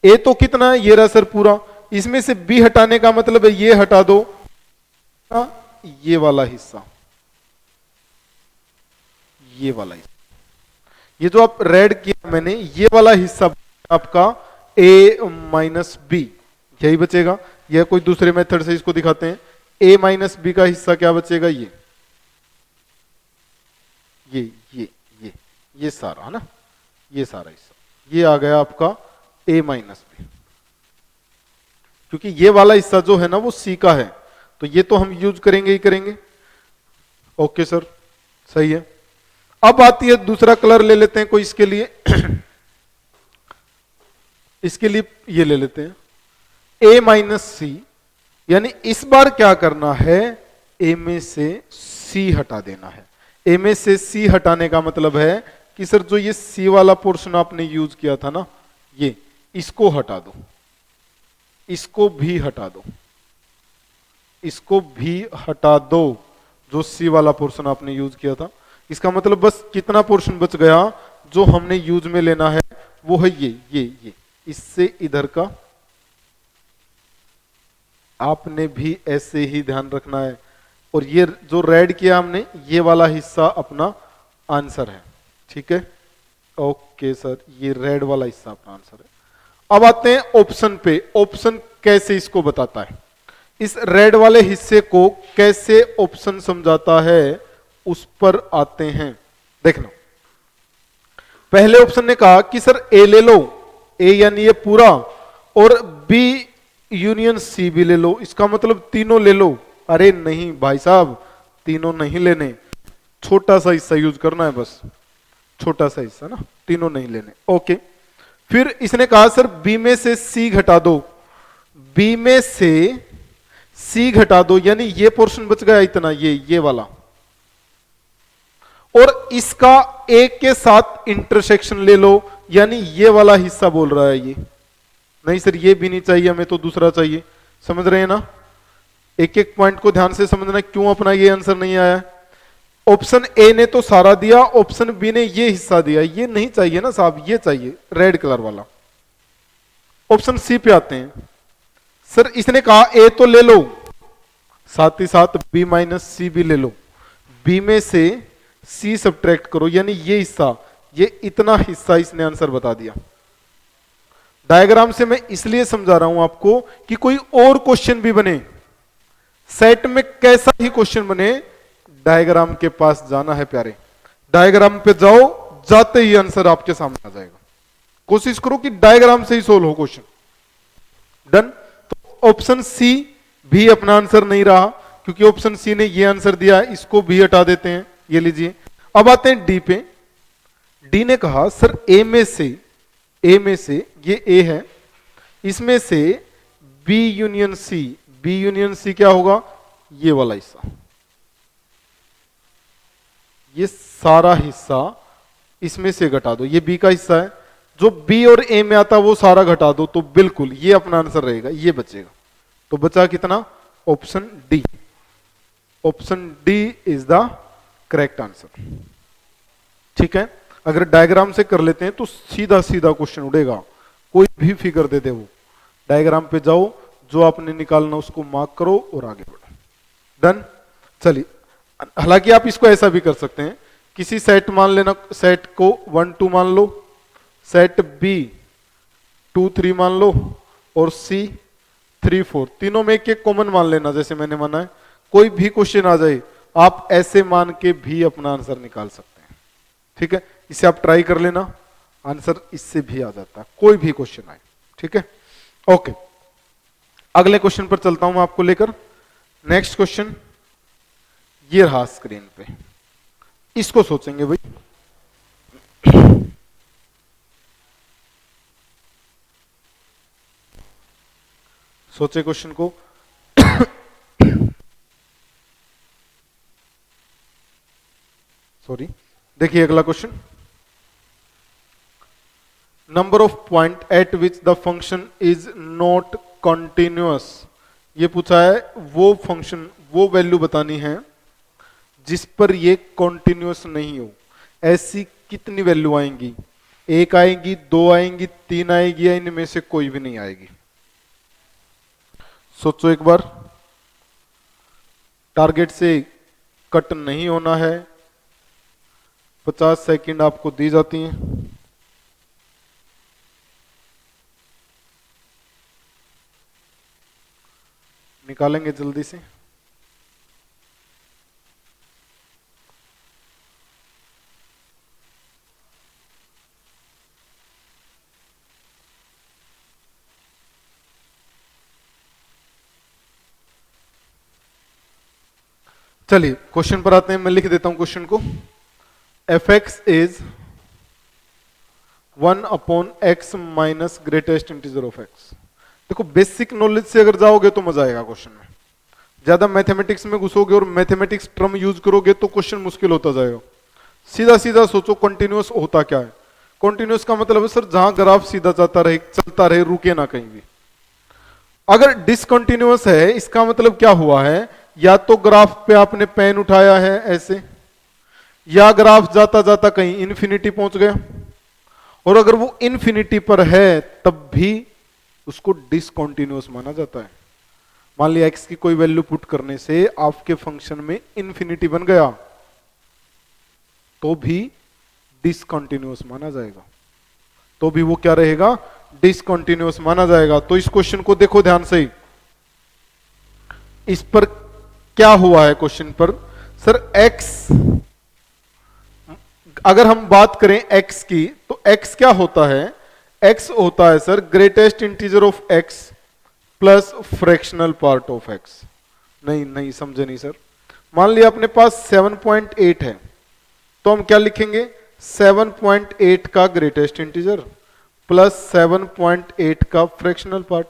ए तो कितना है, ये रहा सर पूरा। इसमें से बी हटाने का मतलब है ये हटा दो, ये वाला हिस्सा, ये वाला हिस्सा। ये जो आप रेड किया मैंने, ये वाला हिस्सा आपका ए माइनस बी, यही बचेगा। यह कोई दूसरे मेथड से इसको दिखाते हैं। ए माइनस बी का हिस्सा क्या बचेगा, ये सारा है ना, ये सारा हिस्सा, ये आ गया आपका ए माइनस बी। क्योंकि ये वाला हिस्सा जो है ना वो सी का है, तो ये तो हम यूज करेंगे ही करेंगे। ओके सर, सही है। अब आती है दूसरा कलर ले लेते हैं कोई इसके लिए। इसके लिए ये ले लेते हैं ए माइनस सी, यानी इस बार क्या करना है, ए में से सी हटा देना है। ए में से सी हटाने का मतलब है कि सर जो ये सी वाला पोर्शन आपने यूज किया था ना, ये इसको हटा दो, इसको भी हटा दो, इसको भी हटा दो, जो सी वाला पोर्शन आपने यूज किया था। इसका मतलब बस कितना पोर्शन बच गया जो हमने यूज में लेना है, वो है ये। इससे इधर का आपने भी ऐसे ही ध्यान रखना है। और ये जो रेड किया हमने, ये वाला हिस्सा अपना आंसर है। ठीक है, ओके सर, ये रेड वाला हिस्सा अपना आंसर है। अब आते हैं ऑप्शन पे। ऑप्शन कैसे इसको बताता है, इस रेड वाले हिस्से को कैसे ऑप्शन समझाता है, उस पर आते हैं। देखना, पहले ऑप्शन ने कहा कि सर ए ले लो, ए यानी ये पूरा, और बी यूनियन सी भी ले लो। इसका मतलब तीनों ले लो। अरे नहीं भाई साहब, तीनों नहीं लेने, छोटा सा हिस्सा यूज करना है, बस छोटा सा हिस्सा ना, तीनों नहीं लेने। ओके, फिर इसने कहा सर बी में से सी घटा दो, बी में से सी घटा दो, यानी ये पोर्शन बच गया इतना, ये वाला, और इसका ए के साथ इंटरसेक्शन ले लो, यानी ये वाला हिस्सा बोल रहा है ये। नहीं सर ये भी नहीं चाहिए हमें, तो दूसरा चाहिए। समझ रहे हैं ना, एक एक पॉइंट को ध्यान से समझना, क्यों अपना ये आंसर नहीं आया। ऑप्शन ए ने तो सारा दिया, ऑप्शन बी ने ये हिस्सा दिया, ये नहीं चाहिए ना साहब, ये चाहिए रेड कलर वाला। ऑप्शन सी पे आते हैं। सर इसने कहा ए तो ले लो, साथ ही साथ बी माइनस सी भी ले लो, बी में से सी सब्ट्रैक्ट करो, यानी ये हिस्सा, ये इतना हिस्सा इसने आंसर बता दिया। डायग्राम से मैं इसलिए समझा रहा हूं आपको कि कोई और क्वेश्चन भी बने, सेट में कैसा ही क्वेश्चन बने, डायग्राम के पास जाना है प्यारे। डायग्राम पे जाओ, जाते ही आंसर आपके सामने आ जाएगा। कोशिश करो कि डायग्राम से ही सोल्व हो क्वेश्चन। डन। तो ऑप्शन सी भी अपना आंसर नहीं रहा, क्योंकि ऑप्शन सी ने ये आंसर दिया है, इसको भी हटा देते हैं, ये लीजिए। अब आते हैं डी पे। डी ने कहा सर ए में से ये ए है, इसमें से B union C, B union C क्या होगा, ये वाला हिस्सा, ये सारा हिस्सा इसमें से घटा दो, ये बी का हिस्सा है, जो बी और ए में आता वो सारा घटा दो, तो बिल्कुल ये अपना आंसर रहेगा, ये बचेगा। तो बचा कितना, option D. Option D is the correct answer. ठीक है, अगर डायग्राम से कर लेते हैं तो सीधा सीधा क्वेश्चन उड़ेगा, कोई भी फिगर दे दे वो, डायग्राम पे जाओ, जो आपने निकालना उसको मार्क करो और आगे बढ़ो। डन। चलिए, हालांकि आप इसको ऐसा भी कर सकते हैं, किसी सेट मान लेना, सेट को 1 2 मान लो, सेट बी 2 3 मान लो, और सी 3 4, तीनों में एक एक कॉमन मान लेना, जैसे मैंने माना है। कोई भी क्वेश्चन आ जाए आप ऐसे मान के भी अपना आंसर निकाल सकते हैं। ठीक है, इसे आप ट्राई कर लेना, आंसर इससे भी आ जाता है, कोई भी क्वेश्चन आए। ठीक है, ओके, अगले क्वेश्चन पर चलता हूं मैं आपको लेकर। नेक्स्ट क्वेश्चन ये रहा स्क्रीन पे, इसको सोचेंगे भाई। सोचे क्वेश्चन को। सॉरी, देखिए अगला question, number of point eight which the function is not continuous. ये पूछा है वो फंक्शन, वो वैल्यू बतानी है जिस पर ये कॉन्टिन्यूअस नहीं हो। ऐसी कितनी वैल्यू आएंगी? 1 आएंगी, 2 आएंगी, 3 आएगी, या इनमें से कोई भी नहीं आएगी? सोचो एक बार, टारगेट से कट नहीं होना है, 50 सेकंड आपको दी जाती हैं। निकालेंगे जल्दी से। चलिए क्वेश्चन पर आते हैं, मैं लिख देता हूं क्वेश्चन को। F x is 1/x minus greatest integer of x. देखो, बेसिक नॉलेज से अगर जाओगे तो मजा आएगा क्वेश्चन में, ज्यादा मैथमेटिक्स में घुसोगे और मैथमेटिक्स टर्म यूज करोगे तो क्वेश्चन मुश्किल होता जाएगा। सीधा सीधा सोचो, कंटिन्यूअस होता क्या है? कंटिन्यूअस का मतलब है सर जहां ग्राफ सीधा जाता रहे, चलता रहे, रुके ना कहीं भी। अगर डिसकंटिन्यूअस है, इसका मतलब क्या हुआ है? या तो ग्राफ पे आपने पेन उठाया है ऐसे, या ग्राफ जाता जाता कहीं इन्फिनिटी पहुंच गया, और अगर वो इन्फिनिटी पर है तब भी उसको डिसकंटिन्यूअस माना जाता है। मान लिया एक्स की कोई वैल्यू पुट करने से आपके फंक्शन में इन्फिनिटी बन गया तो भी डिसकंटिन्यूअस माना जाएगा, तो भी वो क्या रहेगा? डिसकंटिन्यूअस माना जाएगा। तो इस क्वेश्चन को देखो ध्यान से, इस पर क्या हुआ है क्वेश्चन पर? सर x, अगर हम बात करें x की तो x क्या होता है? x होता है sir greatest integer of x plus fractional part of x। नहीं समझे नहीं सर। मान लिया अपने पास 7.8 है, तो हम क्या लिखेंगे? 7.8 का ग्रेटेस्ट इंटीजर प्लस 7.8 का फ्रैक्शनल पार्ट।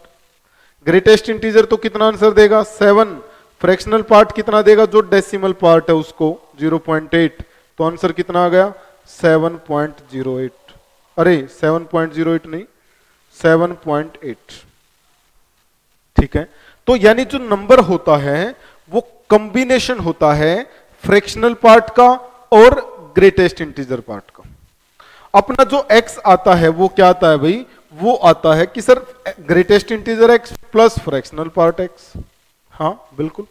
ग्रेटेस्ट इंटीजर तो कितना आंसर देगा? 7। फ्रैक्शनल पार्ट कितना देगा? जो डेसिमल पार्ट है उसको 0.8, तो आंसर कितना आ गया? 7.08। अरे 7.08 नहीं, 7.8। ठीक है, तो यानी जो नंबर होता है वो कॉम्बिनेशन होता है फ्रैक्शनल पार्ट का और ग्रेटेस्ट इंटीजर पार्ट का। अपना जो x आता है वो क्या आता है भाई? वो आता है कि sir greatest integer x plus fractional part x। हाँ बिल्कुल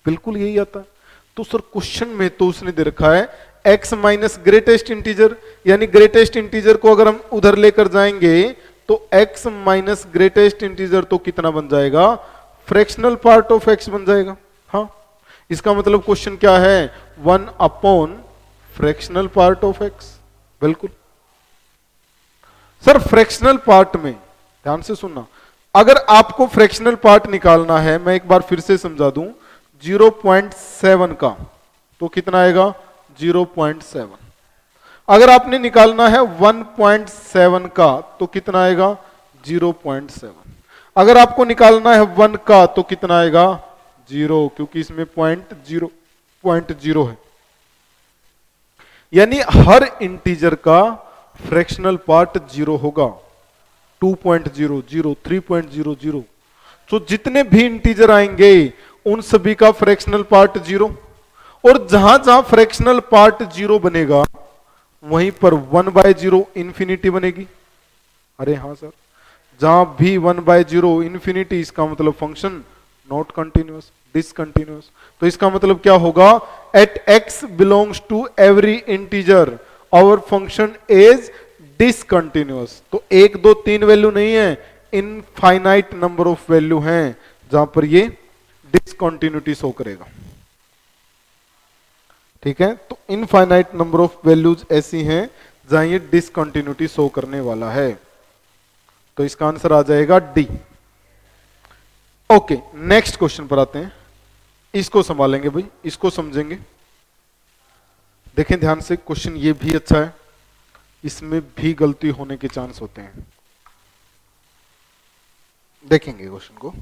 बिल्कुल यही आता है। तो सर क्वेश्चन में तो उसने दे रखा है x माइनस ग्रेटेस्ट इंटीजर, यानी ग्रेटेस्ट इंटीजर को अगर हम उधर लेकर जाएंगे तो x माइनस ग्रेटेस्ट इंटीजर तो कितना बन जाएगा? फ्रैक्शनल पार्ट ऑफ x बन जाएगा। हाँ, इसका मतलब क्वेश्चन क्या है? 1 upon fractional part of x। बिल्कुल सर, फ्रैक्शनल पार्ट में ध्यान से सुनना, अगर आपको फ्रैक्शनल पार्ट निकालना है, मैं एक बार फिर से समझा दूं, 0.7 का तो कितना आएगा? 0.7। अगर आपने निकालना है 1.7 का तो कितना आएगा? 0.7। अगर आपको निकालना है 1 का तो कितना आएगा? 0, क्योंकि इसमें 0.0 है। यानी हर इंटीजर का फ्रैक्शनल पार्ट 0 होगा। 2.00, 3.00, तो जितने भी इंटीजर आएंगे उन सभी का फ्रैक्शनल पार्ट 0, और जहां जहां फ्रैक्शनल पार्ट 0 बनेगा वहीं पर 1/0 इंफिनिटी बनेगी। अरे हाँ सर, जहां भी 1/0 इंफिनिटी, इसका मतलब फंक्शन नॉट कंटिन्यूअस, डिसकंटिन्यूअस। तो इसका मतलब क्या होगा, at x belongs to every integer our function is discontinuous. तो 1 2 3 वैल्यू नहीं है, इनफाइनाइट नंबर ऑफ वैल्यू हैं जहां पर ये डिसकंटिन्यूटी शो करेगा। ठीक है, तो इनफाइनाइट नंबर ऑफ वैल्यूज ऐसी हैं जहां ये डिसकंटिन्यूटी शो करने वाला है। तो इसका आंसर आ जाएगा डी। ओके, नेक्स्ट क्वेश्चन पर आते हैं। इसको संभालेंगे भाई, इसको समझेंगे। देखें ध्यान से, क्वेश्चन ये भी अच्छा है, इसमें भी गलती होने के चांस होते हैं। देखेंगे क्वेश्चन को।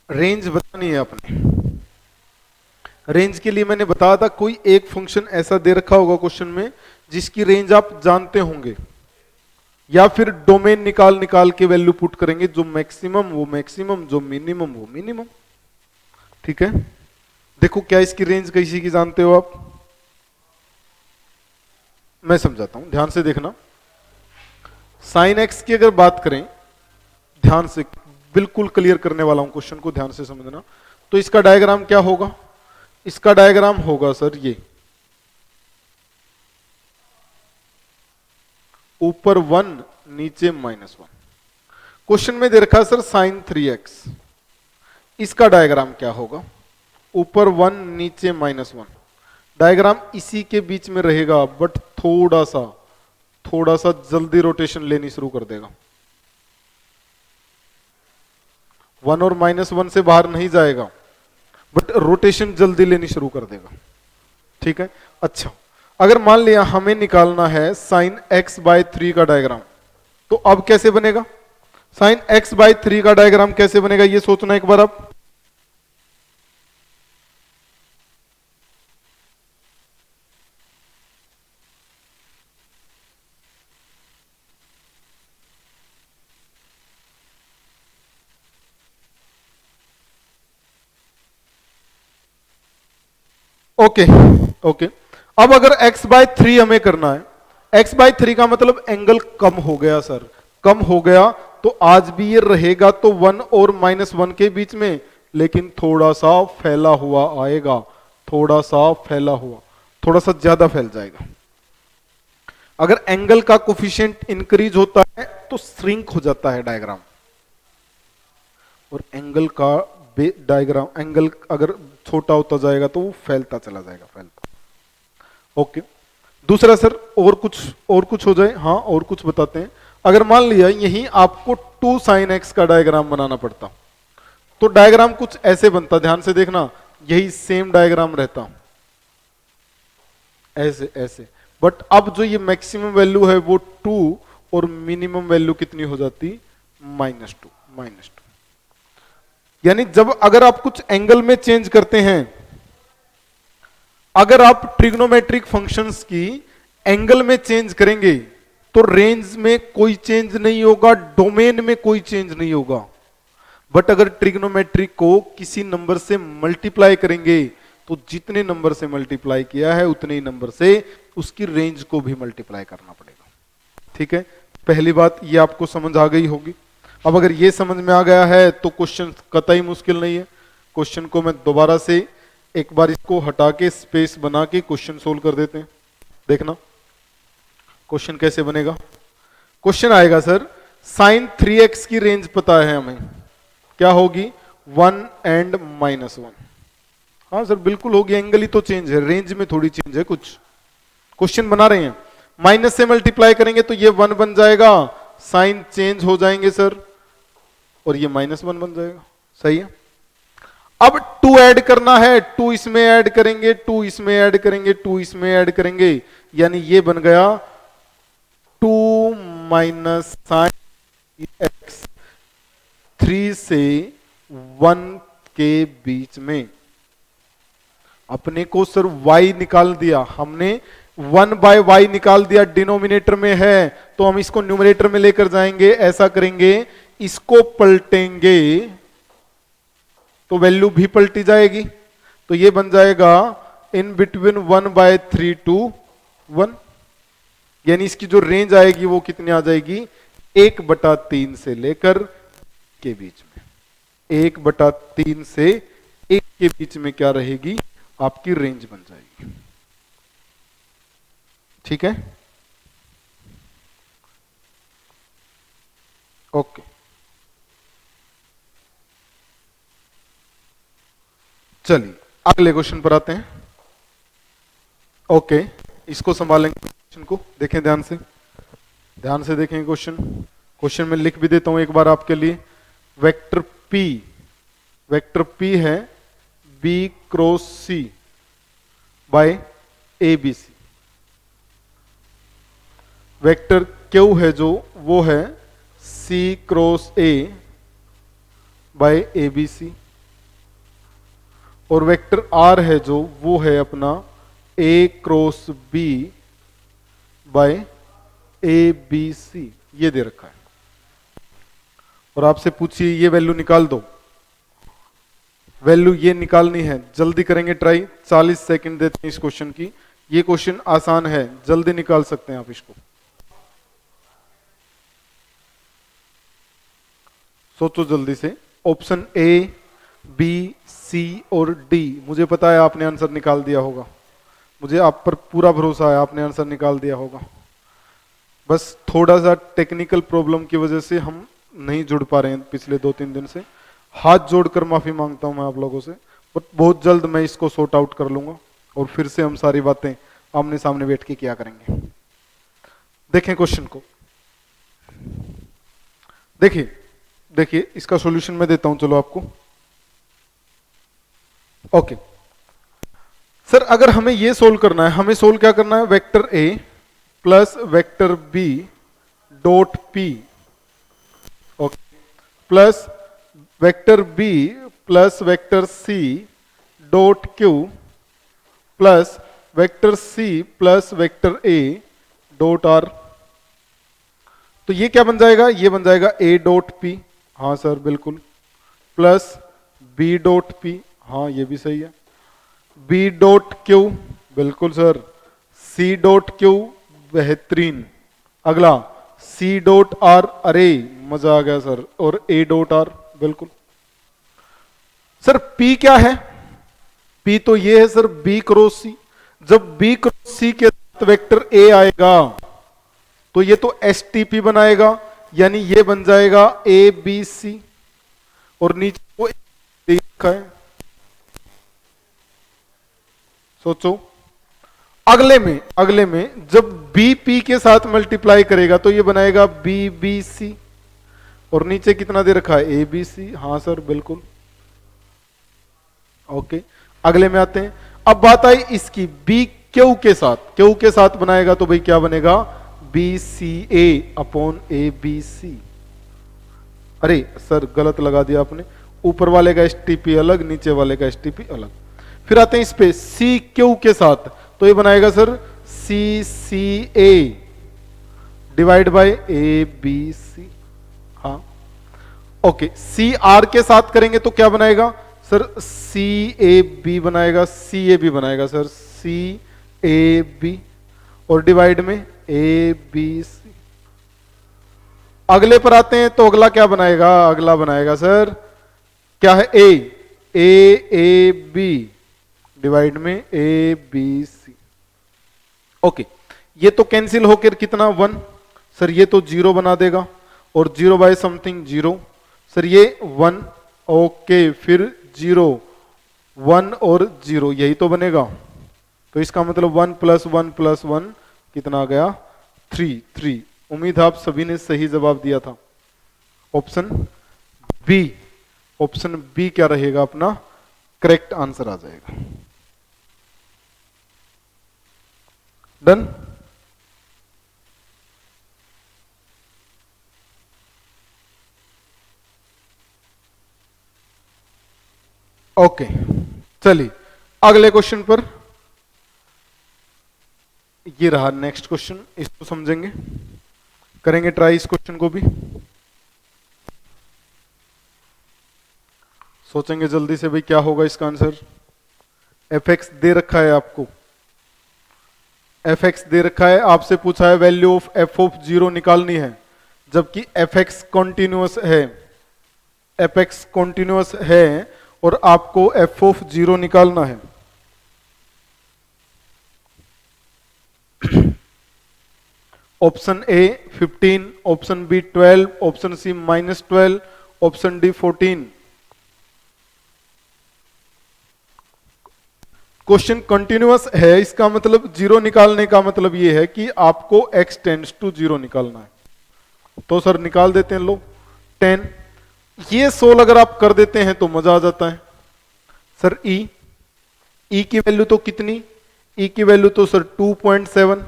रेंज बतानी है अपने। रेंज के लिए मैंने बताया था, कोई एक फंक्शन ऐसा दे रखा होगा क्वेश्चन में जिसकी रेंज आप जानते होंगे, या फिर डोमेन निकाल निकाल के वैल्यू पुट करेंगे, जो मैक्सिमम वो मैक्सिमम, जो मिनिमम वो मिनिमम। ठीक है, देखो क्या इसकी रेंज कैसी की जानते हो आप, मैं समझाता हूं, ध्यान से देखना। साइन एक्स की अगर बात करें, ध्यान से, बिल्कुल क्लियर करने वाला हूं क्वेश्चन को, ध्यान से समझना। तो इसका डायग्राम क्या होगा, इसका डायग्राम होगा सर ये, ऊपर 1 नीचे -1। क्वेश्चन में दे रखा सर साइन 3x, इसका डायग्राम क्या होगा, ऊपर 1 नीचे -1। डायग्राम इसी के बीच में रहेगा, बट थोड़ा सा जल्दी रोटेशन लेनी शुरू कर देगा। 1 और -1 से बाहर नहीं जाएगा, बट रोटेशन जल्दी लेनी शुरू कर देगा। ठीक है, अच्छा, अगर मान लिया हमें निकालना है साइन x/3 का डायग्राम, तो अब कैसे बनेगा, साइन x/3 का डायग्राम कैसे बनेगा, ये सोचना एक बार आप। ओके ओके, अब अगर x/3 हमें करना है, x/3 का मतलब एंगल कम हो गया सर, कम हो गया, तो आज भी ये रहेगा तो 1 और -1 के बीच में, लेकिन थोड़ा सा फैला हुआ आएगा, थोड़ा सा फैला हुआ, थोड़ा सा ज्यादा फैल जाएगा। अगर एंगल का कोफिशिएंट इंक्रीज होता है तो श्रिंक हो जाता है डायग्राम, और एंगल का डायग्राम, एंगल अगर छोटा होता जाएगा तो वो फैलता चला जाएगा, फैलता। ओके, दूसरा सर, और कुछ हो जाए, हाँ और कुछ बताते हैं। अगर मान लिया यही आपको 2 sin x का डायग्राम बनाना पड़ता, तो डायग्राम कुछ ऐसे बनता, ध्यान से देखना, यही सेम डायग्राम रहता, ऐसे ऐसे। बट अब जो ये मैक्सिमम वैल्यू है वो 2, और मिनिमम वैल्यू कितनी हो जाती, -2। यानी जब अगर आप कुछ एंगल में चेंज करते हैं, अगर आप ट्रिग्नोमेट्रिक फंक्शंस की एंगल में चेंज करेंगे तो रेंज में कोई चेंज नहीं होगा, डोमेन में कोई चेंज नहीं होगा। बट अगर ट्रिग्नोमेट्रिक को किसी नंबर से मल्टीप्लाई करेंगे तो जितने नंबर से मल्टीप्लाई किया है उतने ही नंबर से उसकी रेंज को भी मल्टीप्लाई करना पड़ेगा। ठीक है, पहली बात ये आपको समझ आ गई होगी। अब अगर ये समझ में आ गया है तो क्वेश्चन कतई मुश्किल नहीं है। क्वेश्चन को मैं दोबारा से एक बार इसको हटा के स्पेस बना के क्वेश्चन सोल्व कर देते हैं। देखना क्वेश्चन कैसे बनेगा। क्वेश्चन आएगा सर, साइन 3x की रेंज पता है हमें, क्या होगी, 1 and -1। हाँ सर बिल्कुल होगी, एंगल ही तो चेंज है, रेंज में थोड़ी चेंज है कुछ। क्वेश्चन बना रहे हैं, माइनस से मल्टीप्लाई करेंगे तो ये 1 बन जाएगा, साइन चेंज हो जाएंगे सर, और ये -1 बन जाएगा। सही है। अब 2 ऐड करना है, 2 इसमें ऐड करेंगे, 2 इसमें ऐड करेंगे, 2 इसमें ऐड करेंगे, यानी ये बन गया 2 माइनस साइन एक्स 3 से 1 के बीच में। अपने को सर y निकाल दिया हमने, 1/y निकाल दिया, डिनोमिनेटर में है तो हम इसको न्यूमरेटर में लेकर जाएंगे, ऐसा करेंगे, इसको पलटेंगे तो वैल्यू भी पलटी जाएगी, तो ये बन जाएगा इन बिटवीन 1/3 to 1, यानी इसकी जो रेंज आएगी वो कितनी आ जाएगी, 1/3 से लेकर के बीच में, 1/3 से 1 के बीच में क्या रहेगी, आपकी रेंज बन जाएगी। ठीक है, ओके। चलिए अगले क्वेश्चन पर आते हैं। ओके, इसको संभालेंगे, क्वेश्चन को देखें ध्यान से, ध्यान से देखें क्वेश्चन। क्वेश्चन में लिख भी देता हूं एक बार आपके लिए। वेक्टर P है B cross C by ABC। Vector Q है जो, वो है C cross A by ABC। और वेक्टर R है जो, वो है अपना A cross B by ABC, ये दे रखा है। और आपसे पूछिए ये वैल्यू निकाल दो, वैल्यू ये निकालनी है, जल्दी करेंगे ट्राई, 40 सेकंड देते हैं इस क्वेश्चन की। ये क्वेश्चन आसान है, जल्दी निकाल सकते हैं आप इसको। सोचो जल्दी से। ऑप्शन A, B, C और D, मुझे पता है आपने आंसर निकाल दिया होगा, मुझे आप पर पूरा भरोसा है, आपने आंसर निकाल दिया होगा। बस थोड़ा सा टेक्निकल प्रॉब्लम की वजह से हम नहीं जुड़ पा रहे हैं पिछले 2-3 दिन से। हाथ जोड़कर माफी मांगता हूं मैं आप लोगों से, बट बहुत जल्द मैं इसको सॉर्ट आउट कर लूंगा और फिर से हम सारी बातें आमने सामने बैठ के किया करेंगे। देखें क्वेश्चन को, देखिए देखिए इसका सॉल्यूशन मैं देता हूं, चलो आपको। ओके सर, अगर हमें ये सोल्व करना है, हमें सोल्व क्या करना है, vector A plus vector B dot P, okay, plus vector B plus vector C dot Q plus vector C plus vector A dot R। तो ये क्या बन जाएगा, ये बन जाएगा A डॉट P, हाँ सर बिल्कुल, प्लस B डॉट P, हाँ ये भी सही है, B डॉट Q, बिल्कुल सर, C डॉट Q, बेहतरीन, अगला C डॉट R, अरे मजा आ गया सर, और A डॉट R, बिल्कुल। सर P क्या है, P तो ये है सर B क्रॉस C, जब B क्रॉस C के साथ वेक्टर A आएगा तो ये तो STP बनाएगा, यानी ये बन जाएगा ABC, और नीचे को लिखा है। सोचो अगले में जब BP के साथ मल्टीप्लाई करेगा तो ये बनाएगा BBC, और नीचे कितना दे रखा है, ABC, हाँ सर बिल्कुल, ओके। अगले में आते हैं, अब बात आई इसकी BQ के साथ, Q के साथ बनाएगा तो भाई क्या बनेगा, BCA अपॉन ABC। अरे सर गलत लगा दिया आपने, ऊपर वाले का STP अलग, नीचे वाले का STP अलग। फिर आते हैं इस पे CQ के साथ, तो ये बनाएगा sir CCA divide by ABC, हाँ ओके। CR के साथ करेंगे तो क्या बनाएगा सर, CAB बनाएगा, CAB बनाएगा सर, CAB, और डिवाइड में ABC। अगले पर आते हैं तो अगला क्या बनाएगा, अगला बनाएगा सर क्या है, AAB डिवाइड में ABC, ओके। ये तो कैंसिल होकर कितना 1, सर ये तो 0 बना देगा, और 0 बाय समथिंग 0, सर ये 1, ओके, फिर 0, 1 और 0, यही तो बनेगा। तो इसका मतलब 1 प्लस 1 प्लस 1 कितना आ गया, 3। उम्मीद है आप सभी ने सही जवाब दिया था। ऑप्शन बी क्या रहेगा अपना, करेक्ट आंसर आ जाएगा। Done, okay. चलिए अगले क्वेश्चन पर, ये रहा नेक्स्ट क्वेश्चन, इसको समझेंगे, करेंगे ट्राई इस क्वेश्चन को भी, सोचेंगे जल्दी से भाई क्या होगा इसका आंसर। एफ एक्स दे रखा है आपको, एफ एक्स दे रखा है, आपसे पूछा है value of F of zero निकालनी है, जबकि एफ एक्स कॉन्टिन्यूअस है, एफ एक्स कॉन्टिन्यूअस है और आपको एफ ऑफ जीरो निकालना है। Option A 15, option B 12, option C -12, option D 14। Question continuous है, इसका मतलब जीरो निकालने का मतलब ये है कि आपको x टेंड्स टू जीरो निकालना है। तो सर निकाल देते हैं, लो 10, ये 16 अगर आप कर देते हैं तो मजा आ जाता है। सर ई की वैल्यू तो कितनी, ई की वैल्यू तो सर 2.7,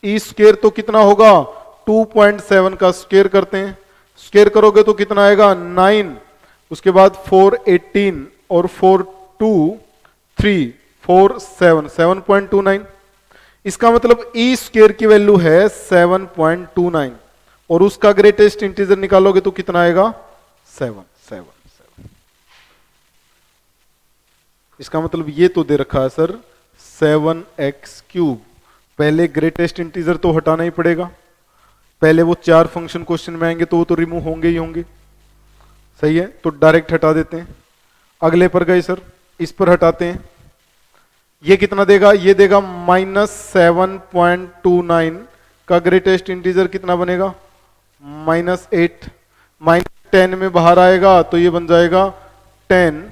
ई स्क्वायर तो कितना होगा 2.7 का स्क्वायर करते हैं, स्क्वायर करोगे तो कितना आएगा 9, उसके बाद 4 18 और 4 2 3 4 7 7.29, इसका मतलब ई स्क्वायर की वैल्यू है 7.29 और उसका ग्रेटेस्ट इंटीजर निकालोगे तो कितना आएगा 7 7 7। इसका मतलब ये तो दे रखा है सर 7x³। पहले ग्रेटेस्ट इंटीजर तो हटाना ही पड़ेगा, पहले वो 4 फंक्शन क्वेश्चन में आएंगे तो वो तो रिमूव होंगे ही होंगे, सही है, तो डायरेक्ट हटा देते हैं। अगले पर गए सर, इस पर हटाते हैं, ये कितना देगा, ये देगा -7.29 का ग्रेटेस्ट इंटीजर कितना बनेगा -8, -10 में बाहर आएगा तो ये बन जाएगा 10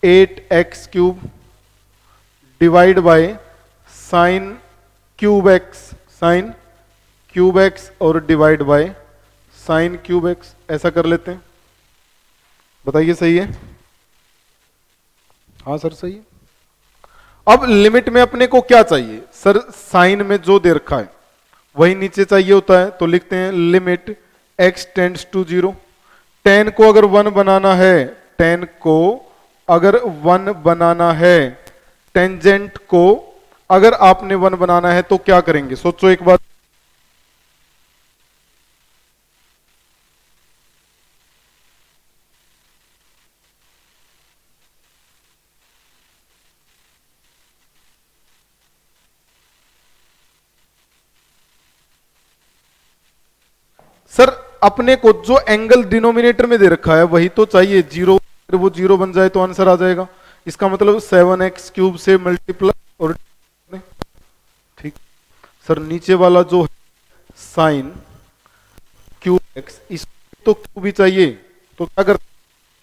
8x³ divide by sine cube x, sine cube x और divide by sine cube x, ऐसा कर लेते हैं, बताइए सही है। हाँ सर सही है। अब लिमिट में अपने को क्या चाहिए सर, साइन में जो दे रखा है वही नीचे चाहिए होता है, तो लिखते हैं लिमिट x टेंड्स टू 0। 10 को अगर 1 बनाना है, 10 को अगर 1 बनाना है, टेंजेंट को अगर आपने 1 बनाना है तो क्या करेंगे, सोचो एक बार। सर अपने को जो एंगल डिनोमिनेटर में दे रखा है वही तो चाहिए, जीरो, वो जीरो बन जाए तो आंसर आ जाएगा। इसका मतलब 7x³ से मल्टीप्लाई और ठीक। सर नीचे वाला जो साइन क्यूब एक्स, इस तो क्यूब भी चाहिए, तो क्या करते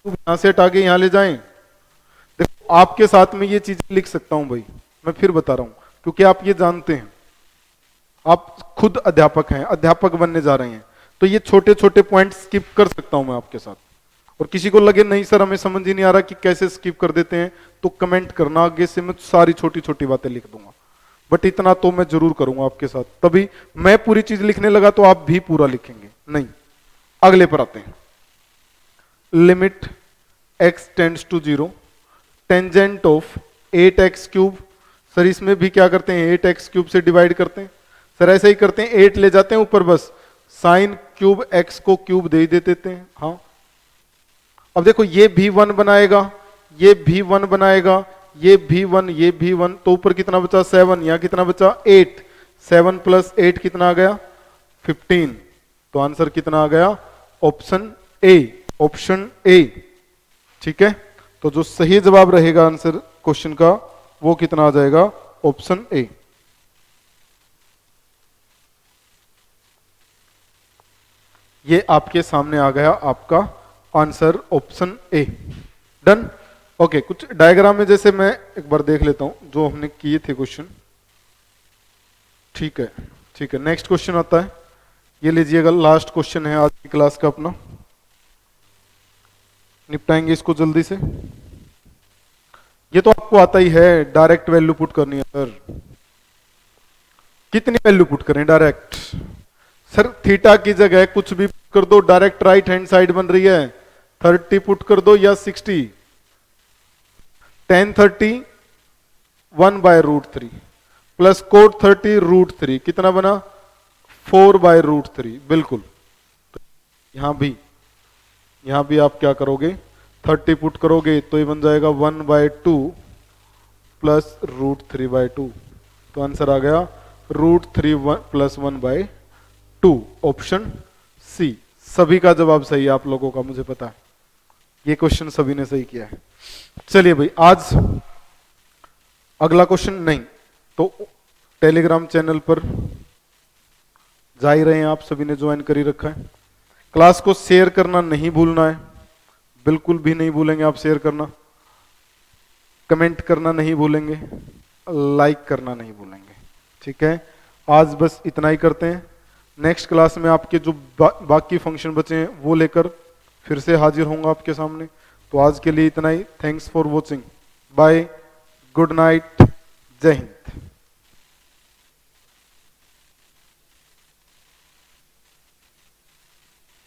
हैं यहां से हटा के यहां ले जाएं। देखो आपके साथ में ये चीजें लिख सकता हूं भाई, मैं फिर बता रहा हूं क्योंकि आप ये जानते हैं, आप खुद अध्यापक हैं, अध्यापक बनने जा रहे हैं, तो ये छोटे छोटे पॉइंट स्किप कर सकता हूं मैं आपके साथ। और किसी को लगे नहीं सर हमें समझ ही नहीं आ रहा कि कैसे स्किप कर देते हैं, तो कमेंट करना, आगे से मैं सारी छोटी छोटी बातें लिख दूंगा, बट इतना तो मैं जरूर करूंगा आपके साथ, तभी मैं पूरी चीज लिखने लगा तो आप भी पूरा लिखेंगे नहीं। अगले पर आते हैं, limit x tends to 0 tangent of 8x³। Sir इसमें भी क्या करते हैं 8x³ से डिवाइड करते हैं, सर ऐसे ही करते हैं, 8 ले जाते हैं ऊपर, बस साइन क्यूब x को क्यूब दे देते हैं। हाँ अब देखो ये भी 1 बनाएगा, ये भी 1 बनाएगा, ये भी 1, ये भी 1, तो ऊपर कितना बचा 7, यहां कितना बचा 8, 7 + 8 कितना आ गया 15, तो आंसर कितना आ गया ऑप्शन ए, ऑप्शन ए। ठीक है, तो जो सही जवाब रहेगा आंसर क्वेश्चन का वो कितना आ जाएगा ऑप्शन ए। ये आपके सामने आ गया आपका answer option A. Done. Okay, कुछ डायग्राम में जैसे मैं एक बार देख लेता हूं जो हमने किए थे क्वेश्चन। ठीक है ठीक है, नेक्स्ट क्वेश्चन आता है, ये लीजिएगा, लास्ट क्वेश्चन है आज की क्लास का अपना, निपटाएंगे इसको जल्दी से। ये तो आपको आता ही है, डायरेक्ट वैल्यू पुट करनी है सर। कितनी वैल्यू पुट करें डायरेक्ट? सर थीटा की जगह कुछ भी कर दो, डायरेक्ट राइट हैंड साइड बन रही है, 30 पुट कर दो या 60, tan 30 1/√3 प्लस कोट 30 रूट 3 कितना बना 4/√3 बिल्कुल। यहां भी आप क्या करोगे 30 पुट करोगे तो ये बन जाएगा 1/2 प्लस √3/2। तो आंसर आ गया √3 प्लस 1/2 ऑप्शन सी। सभी का जवाब सही है आप लोगों का, मुझे पता है ये क्वेश्चन सभी ने सही किया है। चलिए भाई आज अगला क्वेश्चन नहीं तो टेलीग्राम चैनल पर जा ही रहे हैं, आप सभी ने ज्वाइन कर ही रखा है। क्लास को शेयर करना नहीं भूलना है, बिल्कुल भी नहीं भूलेंगे आप शेयर करना, कमेंट करना नहीं भूलेंगे, लाइक करना नहीं भूलेंगे। ठीक है, आज बस इतना ही करते हैं। नेक्स्ट क्लास में आपके जो बाकी फंक्शन बचे हैं वो लेकर फिर से हाजिर होऊंगा आपके सामने। तो आज के लिए इतना ही। Thanks for watching, bye, good night, जय हिंद।